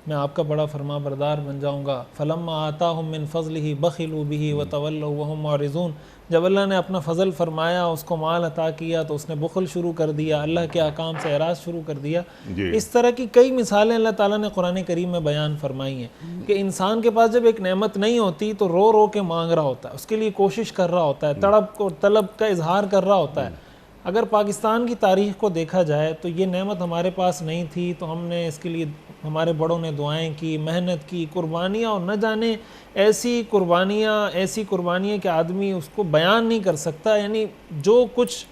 میں آپ کا بڑا فرما بردار بن جاؤں گا. فلما آتاہم من فضلہ بخلوا بہ وتولوا وہم معرضون. جب اللہ نے اپنا فضل فرمایا، اس کو مال عطا کیا تو اس نے بخل شروع کر دیا، اللہ کے احکام سے اعراض شروع کر دیا. اس طرح کی کئی مثالیں اللہ تعالیٰ نے قرآن کریم میں بیان فرمائی ہیں کہ انسان کے پاس جب ایک نعمت نہیں ہوتی تو رو رو کے مانگ رہا ہوتا ہے، اس کے لیے کوشش کر رہا ہوتا ہے، تڑپ اور طلب کا اظہار کر رہا ہوتا ہے. اگر پاکستان کی تاریخ کو دیکھا جائے تو یہ نعمت ہمارے پاس نہیں تھی تو ہم نے اس کے لیے ہمارے بڑوں نے دعائیں کی، محنت کی، قربانیاں، اور نہ جانے ایسی قربانیاں کہ آدمی اس کو بیان نہیں کر سکتا. یعنی جو کچھ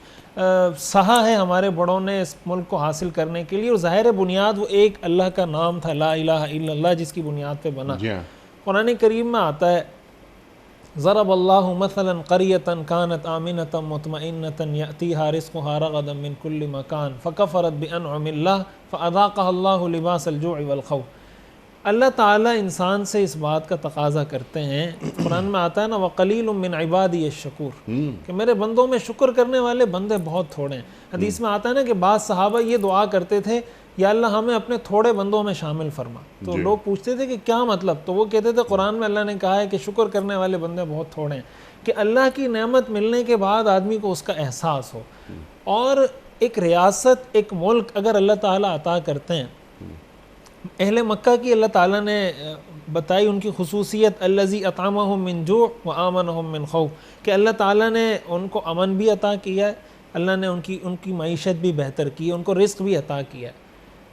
سہا ہے ہمارے بڑوں نے اس ملک کو حاصل کرنے کے لیے، اور ظاہر بنیاد وہ ایک اللہ کا نام تھا، لا الہ الا اللہ، جس کی بنیاد پہ بنا. قرآن کریم میں آتا ہے ضرب اللہ مثلا قریۃ کانت آمنۃ مطمئنۃ یأتیہا رزقہا رغدا من کل مکان فکفرت بانعم اللہ فاذاقہا اللہ لباس الجوع والخوف. اللہ تعالیٰ انسان سے اس بات کا تقاضا کرتے ہیں، قرآن میں آتا ہے نا وَقَلِيلٌ مِّنْ عِبَادِيَ الشَّكُورِ، کہ میرے بندوں میں شکر کرنے والے بندے بہت تھوڑے ہیں. حدیث میں آتا ہے نا کہ بعض صحابہ یہ دعا کرتے تھے یا اللہ ہمیں اپنے تھوڑے بندوں میں شامل فرما. تو لوگ پوچھتے تھے کہ کیا مطلب؟ تو وہ کہتے تھے قرآن میں اللہ نے کہا ہے کہ شکر کرنے والے بندے بہت تھوڑے ہیں، کہ اللہ کی نعمت ملنے کے بعد آدمی کو اس کا احساس ہو. اور ایک ریاست، ایک ملک اگر اللہ تعالیٰ عطا کرتے ہیں، اہل مکہ کی اللہ تعالیٰ نے بتائی ان کی خصوصیت الذی اطعمہم من جوع وآمنہم من خوف، کہ اللہ تعالیٰ نے ان کو امن بھی عطا کیا ہے، اللہ نے ان کی معیشت بھی بہتر کی ہے، ان کو رزق بھی عطا کیا ہے.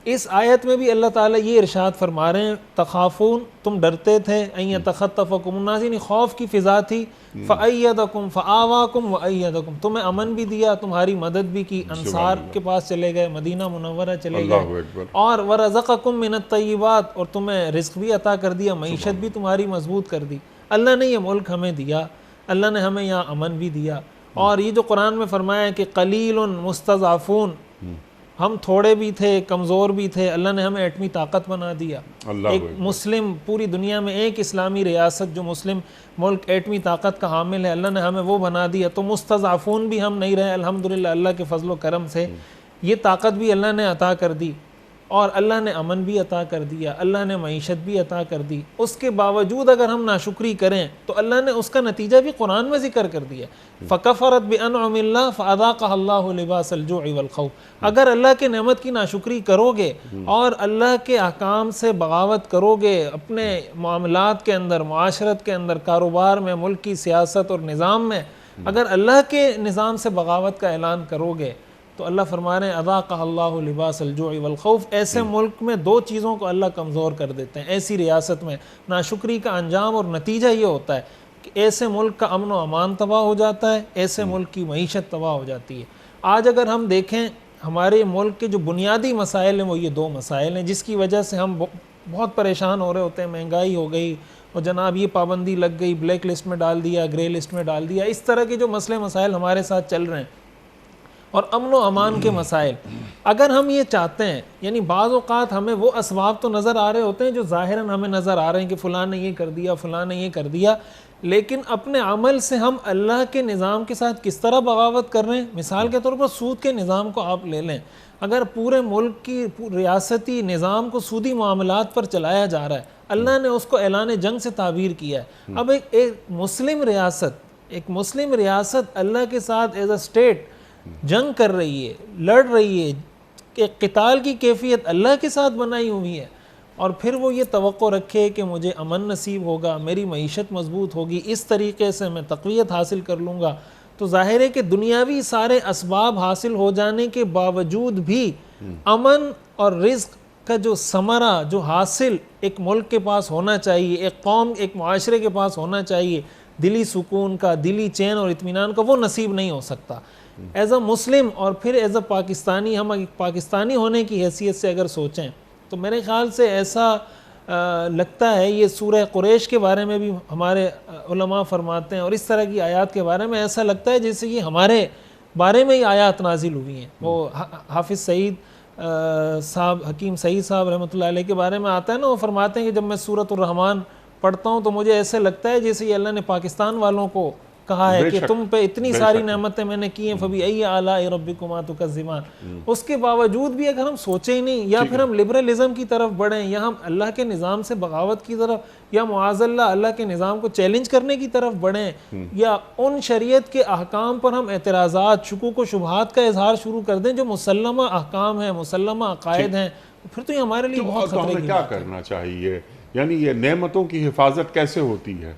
اس آیت میں بھی اللہ تعالیٰ یہ ارشاد فرما رہے ہیں تخافون، تم ڈرتے تھے، ان یتخطفکم الناس، یعنی خوف کی فضا تھی، فأیدکم فآواکم وأیدکم، تمہیں امن بھی دیا، تمہاری مدد بھی کی، انصار کے پاس چلے گئے، مدینہ منورہ چلے گئے، اور ورزقکم من الطیبات، اور تمہیں رزق بھی عطا کر دیا، معیشت بھی تمہاری مضبوط کر دی. اللہ نے یہ ملک ہمیں دیا، اللہ نے ہمیں یہاں امن بھی دیا. اور یہ جو قرآن میں فرمایا کہ قلیل مستضعفون، ہم تھوڑے بھی تھے، کمزور بھی تھے، اللہ نے ہمیں ایٹمی طاقت بنا دیا. ایک مسلم، پوری دنیا میں ایک اسلامی ریاست جو مسلم ملک ایٹمی طاقت کا حامل ہے، اللہ نے ہمیں وہ بنا دیا. تو مستضعفون بھی ہم نہیں رہے الحمدللہ، اللہ کے فضل و کرم سے یہ طاقت بھی اللہ نے عطا کر دی، اور اللہ نے امن بھی عطا کر دیا، اللہ نے معیشت بھی عطا کر دی. اس کے باوجود اگر ہم ناشکری کریں تو اللہ نے اس کا نتیجہ بھی قرآن میں ذکر کر دیا، فَكَفَرَتْ بِأَنْعُمِ اللَّهِ فَأَذَاقَهَا اللَّهُ لِبَاسَ الْجُوعِ وَالْخَوْفِ. اگر اللہ کے نعمت کی ناشکری کرو گے اور اللہ کے احکام سے بغاوت کرو گے، اپنے معاملات کے اندر، معاشرت کے اندر، کاروبار میں، ملک کی سیاست اور نظام میں اگر اللہ کے نظام سے بغاوت کا اعلان کرو گے تو اللہ فرما رہے ہیں اذاقہ اللہ لباس الجوع والخوف. ایسے ملک میں دو چیزوں کو اللہ کمزور کر دیتے ہیں. ایسی ریاست میں ناشکری کا انجام اور نتیجہ یہ ہوتا ہے کہ ایسے ملک کا امن و امان تباہ ہو جاتا ہے، ایسے ملک کی معیشت تباہ ہو جاتی ہے. آج اگر ہم دیکھیں ہمارے ملک کے جو بنیادی مسائل ہیں وہ یہ دو مسائل ہیں جس کی وجہ سے ہم بہت پریشان ہو رہے ہوتے ہیں. مہنگائی ہو گئی، اور جناب یہ پابندی لگ گئی، بلیک لسٹ میں ڈال دیا، گرے لسٹ میں ڈال دیا، اس طرح کے جو مسئلے مسائل ہمارے ساتھ چل رہے ہیں، اور امن و امان کے مسائل. اگر ہم یہ چاہتے ہیں، یعنی بعض اوقات ہمیں وہ اسباب تو نظر آ رہے ہوتے ہیں جو ظاہراً ہمیں نظر آ رہے ہیں کہ فلاں نے یہ کر دیا، فلاں نے یہ کر دیا، لیکن اپنے عمل سے ہم اللہ کے نظام کے ساتھ کس طرح بغاوت کر رہے ہیں. مثال کے طور پر سود کے نظام کو آپ لے لیں، اگر پورے ملک کی ریاستی نظام کو سودی معاملات پر چلایا جا رہا ہے، اللہ نے اس کو اعلان جنگ سے تعبیر کیا ہے. اب ایک مسلم ریاست اللہ کے ساتھ ایز اے اسٹیٹ جنگ کر رہی ہے، لڑ رہی ہے، کہ قتال کی کیفیت اللہ کے ساتھ بنائی ہوئی ہے، اور پھر وہ یہ توقع رکھے کہ مجھے امن نصیب ہوگا، میری معیشت مضبوط ہوگی، اس طریقے سے میں تقویت حاصل کر لوں گا. تو ظاہر ہے کہ دنیاوی سارے اسباب حاصل ہو جانے کے باوجود بھی امن اور رزق کا جو ثمرہ، جو حاصل ایک ملک کے پاس ہونا چاہیے، ایک قوم، ایک معاشرے کے پاس ہونا چاہیے، دلی سکون کا، دلی چین اور اطمینان کا، وہ نصیب نہیں ہو سکتا ایز اے مسلم. اور پھر ایز اے پاکستانی، ہم پاکستانی ہونے کی حیثیت سے اگر سوچیں تو میرے خیال سے ایسا لگتا ہے، یہ سورہ قریش کے بارے میں بھی ہمارے علماء فرماتے ہیں، اور اس طرح کی آیات کے بارے میں ایسا لگتا ہے جیسے یہ ہمارے بارے میں ہی آیات نازل ہوئی ہیں. وہ حافظ سعید صاحب، حکیم سعید صاحب رحمۃ اللہ علیہ کے بارے میں آتا ہے نا، وہ فرماتے ہیں کہ جب میں سورۃ الرحمن پڑھتا ہوں تو مجھے ایسے لگتا ہے جیسے یہ اللہ نے پاکستان والوں کو کہا ہے کہ تم پہ اتنی ساری نعمتیں میں نے کی ہیں، فَبِأَيِّ آلَاءِ رَبِّكُمَا تُكَذِّبَانِ. اس کے باوجود بھی اگر ہم سوچیں ہی نہیں، یا پھر ہم لبرلزم کی طرف بڑھیں، یا ہم اللہ کے نظام سے بغاوت کی طرف، یا معاذ اللہ کے نظام کو چیلنج کرنے کی طرف بڑھیں، یا ان شریعت کے احکام پر ہم اعتراضات، شکوک و شبہات کا اظہار شروع کر دیں جو مسلمہ احکام ہیں، مسلمہ عقائد ہیں، پھر تو یہ ہمارے لیے بہت خطرے کی بات ہے. کیا کرنا چاہیے؟ یعنی یہ نعمتوں کی حفاظت کیسے ہوتی ہے؟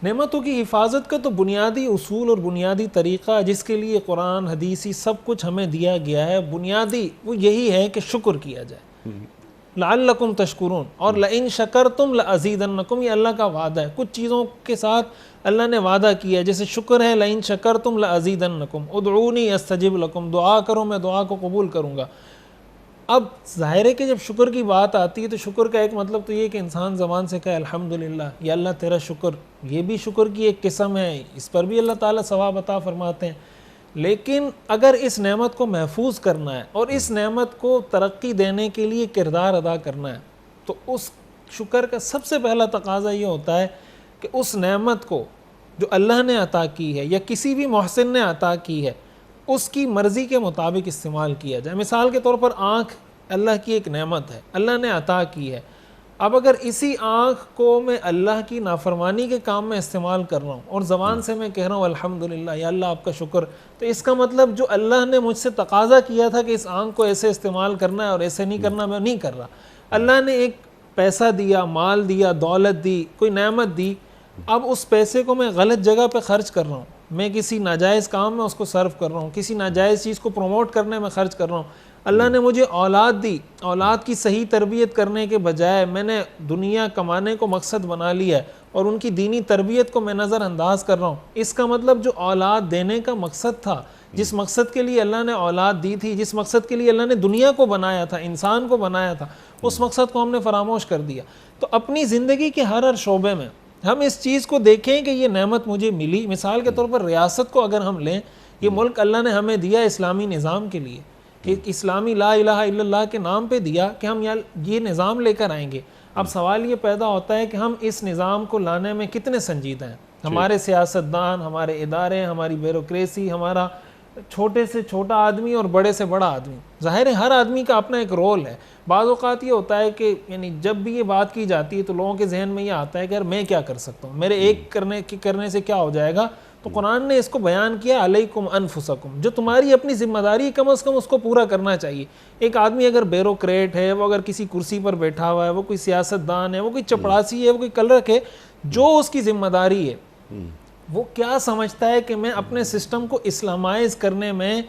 نعمتوں کی حفاظت کا تو بنیادی اصول اور بنیادی طریقہ جس کے لیے قرآن حدیثی سب کچھ ہمیں دیا گیا ہے، بنیادی وہ یہی ہے کہ شکر کیا جائے. لعلکم تشکرون اور لئن شکرتم لازیدنکم، یہ اللہ کا وعدہ ہے. کچھ چیزوں کے ساتھ اللہ نے وعدہ کیا ہے، جیسے شکر ہے، لئن شکرتم لازیدنکم، ادعونی استجب لکم، دعا کرو میں دعا کو قبول کروں گا. اب ظاہر ہے کہ جب شکر کی بات آتی ہے تو شکر کا ایک مطلب تو یہ کہ انسان زبان سے کہے الحمدللہ، یا اللہ تیرا شکر. یہ بھی شکر کی ایک قسم ہے، اس پر بھی اللہ تعالیٰ ثواب عطا فرماتے ہیں. لیکن اگر اس نعمت کو محفوظ کرنا ہے اور اس نعمت کو ترقی دینے کے لیے کردار ادا کرنا ہے تو اس شکر کا سب سے پہلا تقاضا یہ ہوتا ہے کہ اس نعمت کو جو اللہ نے عطا کی ہے یا کسی بھی محسن نے عطا کی ہے اس کی مرضی کے مطابق استعمال کیا جائے. مثال کے طور پر آنکھ اللہ کی ایک نعمت ہے، اللہ نے عطا کی ہے. اب اگر اسی آنکھ کو میں اللہ کی نافرمانی کے کام میں استعمال کر رہا ہوں اور زبان سے میں کہہ رہا ہوں الحمدللہ یا اللہ آپ کا شکر، تو اس کا مطلب جو اللہ نے مجھ سے تقاضا کیا تھا کہ اس آنکھ کو ایسے استعمال کرنا ہے اور ایسے نہیں کرنا، میں نہیں کر رہا. اللہ نے ایک پیسہ دیا، مال دیا، دولت دی، کوئی نعمت دی، اب اس پیسے کو میں غلط جگہ پہ خرچ کر رہا ہوں، میں کسی ناجائز کام میں اس کو صرف کر رہا ہوں، کسی ناجائز چیز کو پروموٹ کرنے میں خرچ کر رہا ہوں. اللہ نے مجھے اولاد دی، اولاد کی صحیح تربیت کرنے کے بجائے میں نے دنیا کمانے کو مقصد بنا لیا ہے اور ان کی دینی تربیت کو میں نظر انداز کر رہا ہوں. اس کا مطلب جو اولاد دینے کا مقصد تھا، جس مقصد کے لیے اللہ نے اولاد دی تھی، جس مقصد کے لیے اللہ نے دنیا کو بنایا تھا، انسان کو بنایا تھا، اس مقصد کو ہم نے فراموش کر دیا. تو اپنی زندگی کے ہر شعبے میں ہم اس چیز کو دیکھیں کہ یہ نعمت مجھے ملی. مثال کے طور پر ریاست کو اگر ہم لیں، یہ ملک اللہ نے ہمیں دیا اسلامی نظام کے لیے، کہ اسلامی لا الہ الا اللہ کے نام پہ دیا کہ ہم یہ نظام لے کر آئیں گے. اب سوال یہ پیدا ہوتا ہے کہ ہم اس نظام کو لانے میں کتنے سنجیدہ ہیں. ہمارے سیاستدان، ہمارے ادارے، ہماری بیوروکریسی، ہمارا چھوٹے سے چھوٹا آدمی اور بڑے سے بڑا آدمی. ظاہر ہے ہر آدمی کا اپنا ایک رول ہے. بعض اوقات یہ ہوتا ہے کہ یعنی جب بھی یہ بات کی جاتی ہے تو لوگوں کے ذہن میں یہ آتا ہے کہ یار میں کیا کر سکتا ہوں، میرے ایک کرنے سے کیا ہو جائے گا. تو قرآن نے اس کو بیان کیا علیکم انفسکم، جو تمہاری اپنی ذمہ داری کم از کم اس کو پورا کرنا چاہیے. ایک آدمی اگر بیوروکریٹ ہے، وہ اگر کسی کرسی پر بیٹھا ہوا ہے، وہ کوئی سیاستدان ہے، وہ کوئی چپڑاسی ہے، وہ کوئی کلرک ہے، جو اس کی ذمہ داری ہے وہ کیا سمجھتا ہے کہ میں اپنے سسٹم کو اسلامائز کرنے میں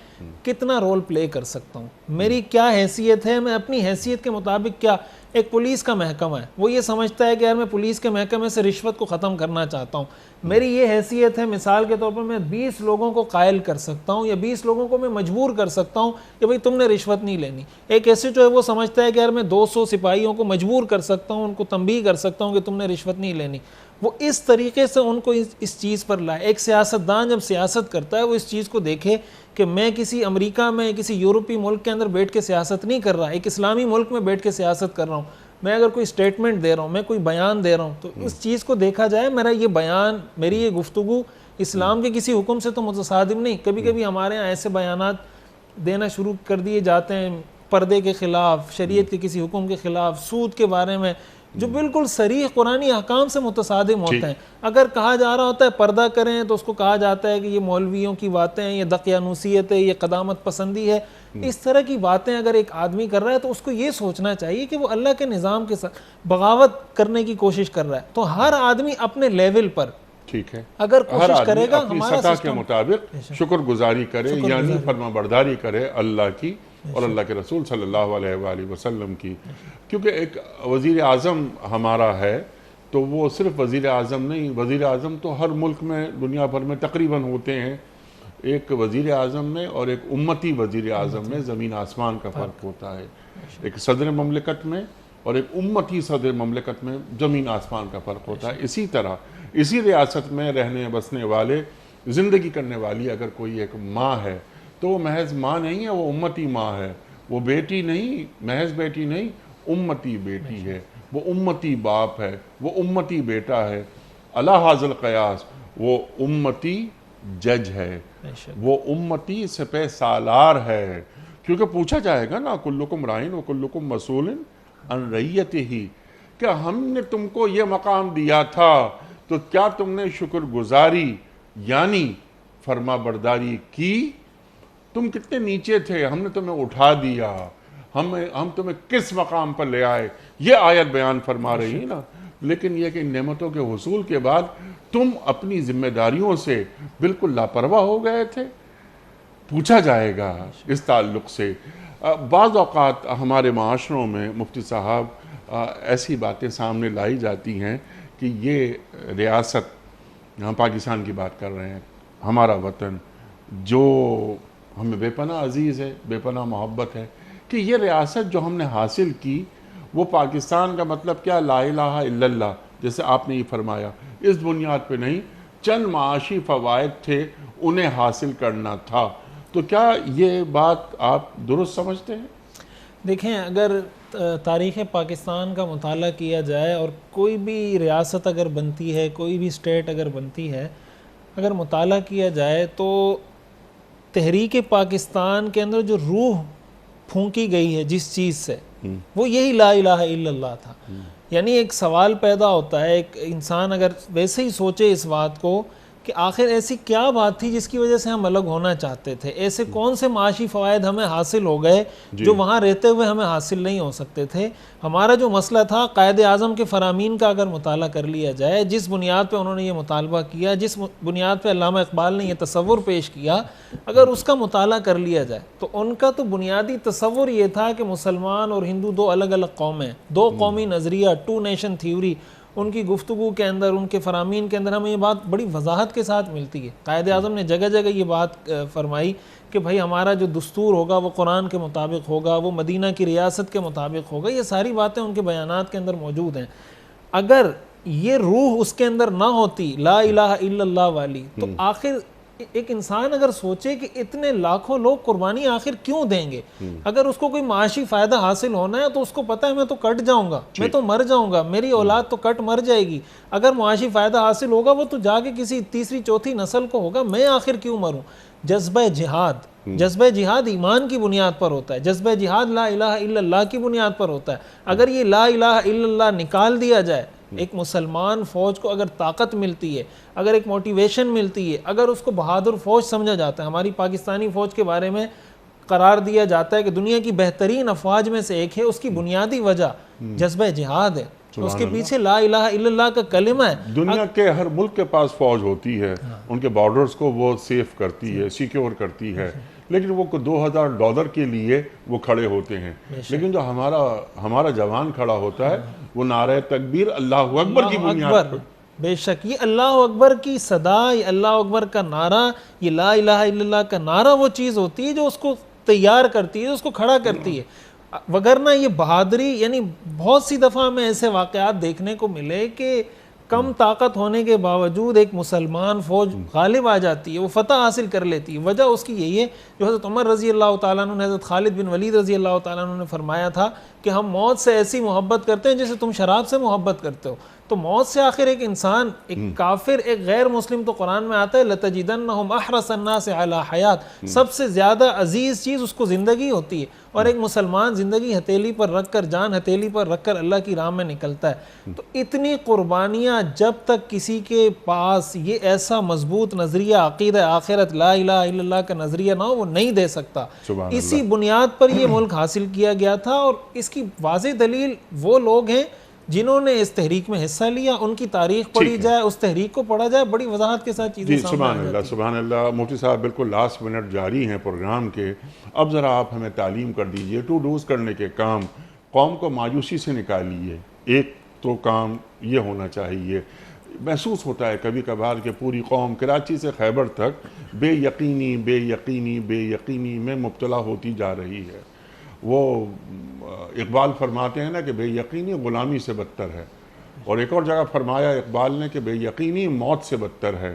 کتنا رول پلے کر سکتا ہوں، میری کیا حیثیت ہے، میں اپنی حیثیت کے مطابق کیا. ایک پولیس کا محکمہ ہے، وہ یہ سمجھتا ہے کہ یار میں پولیس کے محکمے سے رشوت کو ختم کرنا چاہتا ہوں، میری یہ حیثیت ہے، مثال کے طور پر میں 20 لوگوں کو قائل کر سکتا ہوں یا 20 لوگوں کو میں مجبور کر سکتا ہوں کہ بھئی تم نے رشوت نہیں لینی. ایک ایسے جو ہے وہ سمجھتا ہے کہ یار میں 200 سپاہیوں کو مجبور کر سکتا ہوں، ان کو تنبیہ کر سکتا ہوں کہ تم نے رشوت نہیں لینی. وہ اس طریقے سے ان کو اس چیز پر لائے. ایک سیاستدان جب سیاست کرتا ہے وہ اس چیز کو دیکھے کہ میں کسی امریکہ میں، کسی یورپی ملک کے اندر بیٹھ کے سیاست نہیں کر رہا، ایک اسلامی ملک میں بیٹھ کے سیاست کر رہا ہوں. میں اگر کوئی سٹیٹمنٹ دے رہا ہوں، میں کوئی بیان دے رہا ہوں، تو اس چیز کو دیکھا جائے میرا یہ بیان، میری یہ گفتگو اسلام کے کسی حکم سے تو متصادم نہیں. کبھی کبھی ہمارے ہاں ایسے بیانات دینا شروع کر دیے جاتے ہیں پردے کے خلاف، شریعت کے کسی حکم کے خلاف، سود کے بارے میں، جو بالکل صریح قرآنی احکام سے متصادم ہوتے ہیں. اگر کہا جا رہا ہوتا ہے پردہ کریں تو اس کو کہا جاتا ہے کہ یہ مولویوں کی باتیں ہیں، یہ دقیانوسیت ہے، یہ قدامت پسندی ہے. اس طرح کی باتیں اگر ایک آدمی کر رہا ہے تو اس کو یہ سوچنا چاہیے کہ وہ اللہ کے نظام کے ساتھ بغاوت کرنے کی کوشش کر رہا ہے. تو ہر آدمی اپنے لیول پر ٹھیک ہے اگر کوشش کرے گا اپنی سطح کے مطابق شکر گزاری کرے، یعنی فرما برداری کرے اللہ کی. اور اللہ کے رسول صلی اللہ علیہ وآلہ وسلم کی. کیونکہ ایک وزیر اعظم ہمارا ہے تو وہ صرف وزیر اعظم نہیں، وزیر اعظم تو ہر ملک میں دنیا بھر میں تقریباً ہوتے ہیں. ایک وزیر اعظم میں اور ایک امتی وزیر اعظم میں زمین آسمان کا فرق ہوتا ہے. ایک صدر مملکت میں اور ایک امتی صدر مملکت میں زمین آسمان کا فرق ہوتا ہے. اسی طرح اسی ریاست میں رہنے بسنے والے، زندگی کرنے والی اگر کوئی ایک ماں ہے تو وہ محض ماں نہیں ہے، وہ امتی ماں ہے. وہ بیٹی نہیں، محض بیٹی نہیں، امتی بیٹی ہے. وہ امتی باپ ہے، وہ امتی بیٹا ہے. علی حاذا القیاس وہ امتی جج ہے، وہ امتی سپہ سالار ہے. کیونکہ پوچھا جائے گا نا، کلکم راعٍ و کلکم مسئول عن رعیتہ، کہ ہم نے تم کو یہ مقام دیا تھا تو کیا تم نے شکر گزاری یعنی فرما برداری کی؟ تم کتنے نیچے تھے، ہم نے تمہیں اٹھا دیا، ہم تمہیں کس مقام پر لے آئے، یہ آیت بیان فرما رہی ہے نا. لیکن یہ کہ ان نعمتوں کے حصول کے بعد تم اپنی ذمہ داریوں سے بالکل لاپرواہ ہو گئے تھے. پوچھا جائے گا اس تعلق سے. بعض اوقات ہمارے معاشروں میں مفتی صاحب ایسی باتیں سامنے لائی جاتی ہیں کہ یہ ریاست، ہم پاکستان کی بات کر رہے ہیں، ہمارا وطن جو ہمیں بے پناہ عزیز ہے، بے پناہ محبت ہے، کہ یہ ریاست جو ہم نے حاصل کی وہ پاکستان کا مطلب کیا؟ لا الہ الا اللہ، جیسے آپ نے یہ فرمایا، اس بنیاد پہ نہیں، چند معاشی فوائد تھے انہیں حاصل کرنا تھا. تو کیا یہ بات آپ درست سمجھتے ہیں؟ دیکھیں، اگر تاریخ پاکستان کا مطالعہ کیا جائے اور کوئی بھی ریاست اگر بنتی ہے، کوئی بھی اسٹیٹ اگر بنتی ہے، اگر مطالعہ کیا جائے تو تحریک پاکستان کے اندر جو روح پھونکی گئی ہے جس چیز سے، وہ یہی لا الہ الا اللہ تھا. یعنی ایک سوال پیدا ہوتا ہے، ایک انسان اگر ویسے ہی سوچے اس بات کو کہ آخر ایسی کیا بات تھی جس کی وجہ سے ہم الگ ہونا چاہتے تھے، ایسے کون سے معاشی فوائد ہمیں حاصل ہو گئے جو وہاں رہتے ہوئے ہمیں حاصل نہیں ہو سکتے تھے. ہمارا جو مسئلہ تھا، قائد اعظم کے فرامین کا اگر مطالعہ کر لیا جائے، جس بنیاد پہ انہوں نے یہ مطالبہ کیا، جس بنیاد پہ علامہ اقبال نے یہ تصور پیش کیا، اگر اس کا مطالعہ کر لیا جائے تو ان کا تو بنیادی تصور یہ تھا کہ مسلمان اور ہندو دو الگ الگ قومیں، دو قومی نظریہ، ٹو نیشن تھیوری. ان کی گفتگو کے اندر، ان کے فرامین کے اندر ہمیں یہ بات بڑی وضاحت کے ساتھ ملتی ہے. قائد اعظم نے جگہ جگہ یہ بات فرمائی کہ بھائی ہمارا جو دستور ہوگا وہ قرآن کے مطابق ہوگا، وہ مدینہ کی ریاست کے مطابق ہوگا. یہ ساری باتیں ان کے بیانات کے اندر موجود ہیں. اگر یہ روح اس کے اندر نہ ہوتی لا الہ الا اللہ والی، تو آخر ایک انسان اگر سوچے کہ اتنے لاکھوں لوگ قربانی آخر کیوں دیں گے؟ اگر اس کو کوئی معاشی فائدہ حاصل ہونا ہے تو اس کو پتہ ہے میں تو کٹ جاؤں گا، میں تو مر جاؤں گا، میری اولاد تو کٹ مر جائے گی. اگر معاشی فائدہ حاصل ہوگا وہ تو جا کے کسی تیسری چوتھی نسل کو ہوگا، میں آخر کیوں مروں؟ جذبہ جہاد ایمان کی بنیاد پر ہوتا ہے، جذبہ جہاد لا الہ الا اللہ کی بنیاد پر ہوتا ہے. اگر یہ لا الہ الا اللہ نکال دیا جائے، ایک مسلمان فوج کو اگر طاقت ملتی ہے، اگر ایک موٹیویشن ملتی ہے، اگر اس کو بہادر فوج سمجھا جاتا ہے، ہماری پاکستانی فوج کے بارے میں قرار دیا جاتا ہے کہ دنیا کی بہترین افواج میں سے ایک ہے، اس کی بنیادی وجہ جذبہ جہاد ہے، اس کے پیچھے لا الہ الا اللہ کا کلمہ ہے. دنیا کے ہر ملک کے پاس فوج ہوتی ہے، ان کے بارڈرز کو وہ سیف کرتی ہے، سیکیور کرتی ہے، لیکن وہ $2,000 کے لیے وہ کھڑے ہوتے ہیں. لیکن جو ہمارا جوان کھڑا ہوتا ہے وہ نعرہ تکبیر اللہ اکبر کی بنیاد پر. بے شک یہ اللہ اکبر کی صدا، یہ اللہ اکبر کا نعرہ، یہ لا الہ الا اللہ کا نعرہ وہ چیز ہوتی ہے جو اس کو تیار کرتی ہے، اس کو کھڑا کرتی ہے. وگرنہ یہ بہادری، یعنی بہت سی دفعہ ہمیں ایسے واقعات دیکھنے کو ملے کہ کم طاقت ہونے کے باوجود ایک مسلمان فوج غالب آ جاتی ہے، وہ فتح حاصل کر لیتی ہے. وجہ اس کی یہی ہے جو حضرت عمر رضی اللہ تعالیٰ عنہ نے حضرت خالد بن ولید رضی اللہ تعالیٰ عنہ نے فرمایا تھا کہ ہم موت سے ایسی محبت کرتے ہیں جیسے تم شراب سے محبت کرتے ہو. تو موت سے آخر ایک انسان، ایک کافر، ایک غیر مسلم، تو قرآن میں آتا ہے لَتَجِدَنَّهُمْ أَحْرَصَ النَّاسِ عَلَى حَيَاتٍ، سب سے زیادہ عزیز چیز اس کو زندگی ہوتی ہے. اور ایک مسلمان زندگی ہتھیلی پر رکھ کر، جان ہتھیلی پر رکھ کر اللہ کی راہ میں نکلتا ہے. تو اتنی قربانیاں جب تک کسی کے پاس یہ ایسا مضبوط نظریہ عقیدہ آخرت لا الہ الا اللہ کا نظریہ نہ ہو، وہ نہیں دے سکتا. اسی بنیاد پر یہ ملک حاصل کیا گیا تھا، اور اس کی واضح دلیل وہ لوگ ہیں جنہوں نے اس تحریک میں حصہ لیا ان کی تاریخ پڑھی جائے، اس تحریک کو پڑھا جائے، بڑی وضاحت کے ساتھ چیزیں سامنے سبحان اللہ سبحان اللہ. مفتی صاحب بالکل لاسٹ منٹ جاری ہیں پروگرام کے. اب ذرا آپ ہمیں تعلیم کر دیجئے. ٹو ڈوز کرنے کے کام، قوم کو مایوسی سے نکالیے. ایک تو کام یہ ہونا چاہیے. محسوس ہوتا ہے کبھی کبھار کہ پوری قوم کراچی سے خیبر تک بے یقینی بے یقینی بے یقینی میں مبتلا ہوتی جا رہی ہے. وہ اقبال فرماتے ہیں نا کہ بے یقینی غلامی سے بدتر ہے، اور ایک اور جگہ فرمایا اقبال نے کہ بے یقینی موت سے بدتر ہے.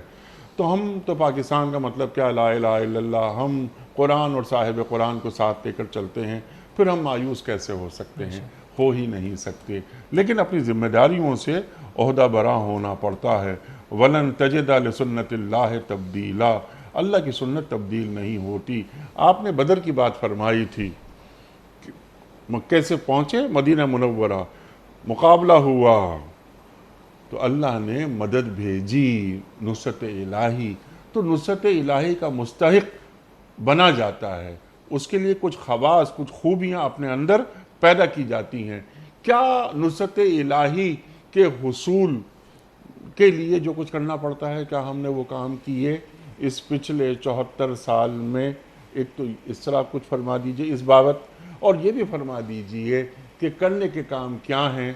تو ہم تو پاکستان کا مطلب کیا، لا الہ الا اللہ، ہم قرآن اور صاحب قرآن کو ساتھ لے کر چلتے ہیں، پھر ہم مایوس کیسے ہو سکتے ہیں؟ ہو ہی نہیں سکتے. لیکن اپنی ذمہ داریوں سے عہدہ برا ہونا پڑتا ہے. وَلَن تَجِدَ لِسُنَّتِ اللَّهِ تَبْدِيلًا، اللہ کی سنت تبدیل نہیں ہوتی. آپ نے بدر کی بات فرمائی تھی، مکہ سے پہنچے مدینہ منورہ، مقابلہ ہوا تو اللہ نے مدد بھیجی، نصرت الہی. تو نصرت الہی کا مستحق بنا جاتا ہے، اس کے لیے کچھ خواص، کچھ خوبیاں اپنے اندر پیدا کی جاتی ہیں. کیا نصرت الہی کے حصول کے لیے جو کچھ کرنا پڑتا ہے، کیا ہم نے وہ کام کیے اس پچھلے 74 سال میں؟ ایک تو اس طرح کچھ فرما دیجئے اس بابت، اور یہ بھی فرما دیجئے کہ کرنے کے کام کیا ہیں،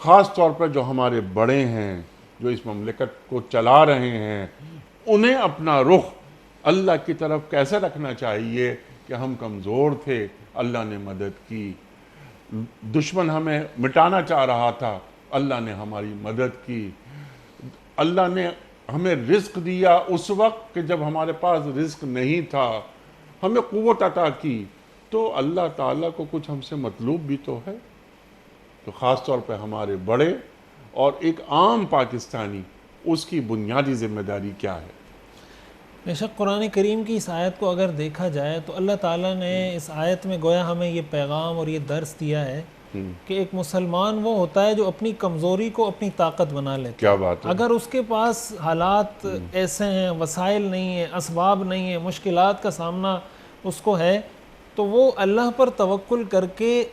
خاص طور پر جو ہمارے بڑے ہیں، جو اس مملکت کو چلا رہے ہیں، انہیں اپنا رخ اللہ کی طرف کیسے رکھنا چاہیے کہ ہم کمزور تھے، اللہ نے مدد کی. دشمن ہمیں مٹانا چاہ رہا تھا، اللہ نے ہماری مدد کی. اللہ نے ہمیں رزق دیا اس وقت کہ جب ہمارے پاس رزق نہیں تھا، ہمیں قوت عطا کی. تو اللہ تعالیٰ کو کچھ ہم سے مطلوب بھی تو ہے. تو خاص طور پہ ہمارے بڑے اور ایک عام پاکستانی، اس کی بنیادی ذمہ داری کیا ہے؟ بے شک قرآن کریم کی اس آیت کو اگر دیکھا جائے تو اللہ تعالیٰ نے اس آیت میں گویا ہمیں یہ پیغام اور یہ درس دیا ہے کہ ایک مسلمان وہ ہوتا ہے جو اپنی کمزوری کو اپنی طاقت بنا لیتا ہے. کیا بات ہے. اگر اس کے پاس حالات ایسے ہیں، وسائل نہیں ہیں، اسباب نہیں ہیں، مشکلات کا سامنا اس کو ہے، تو وہ اللہ پر توکل کر کے،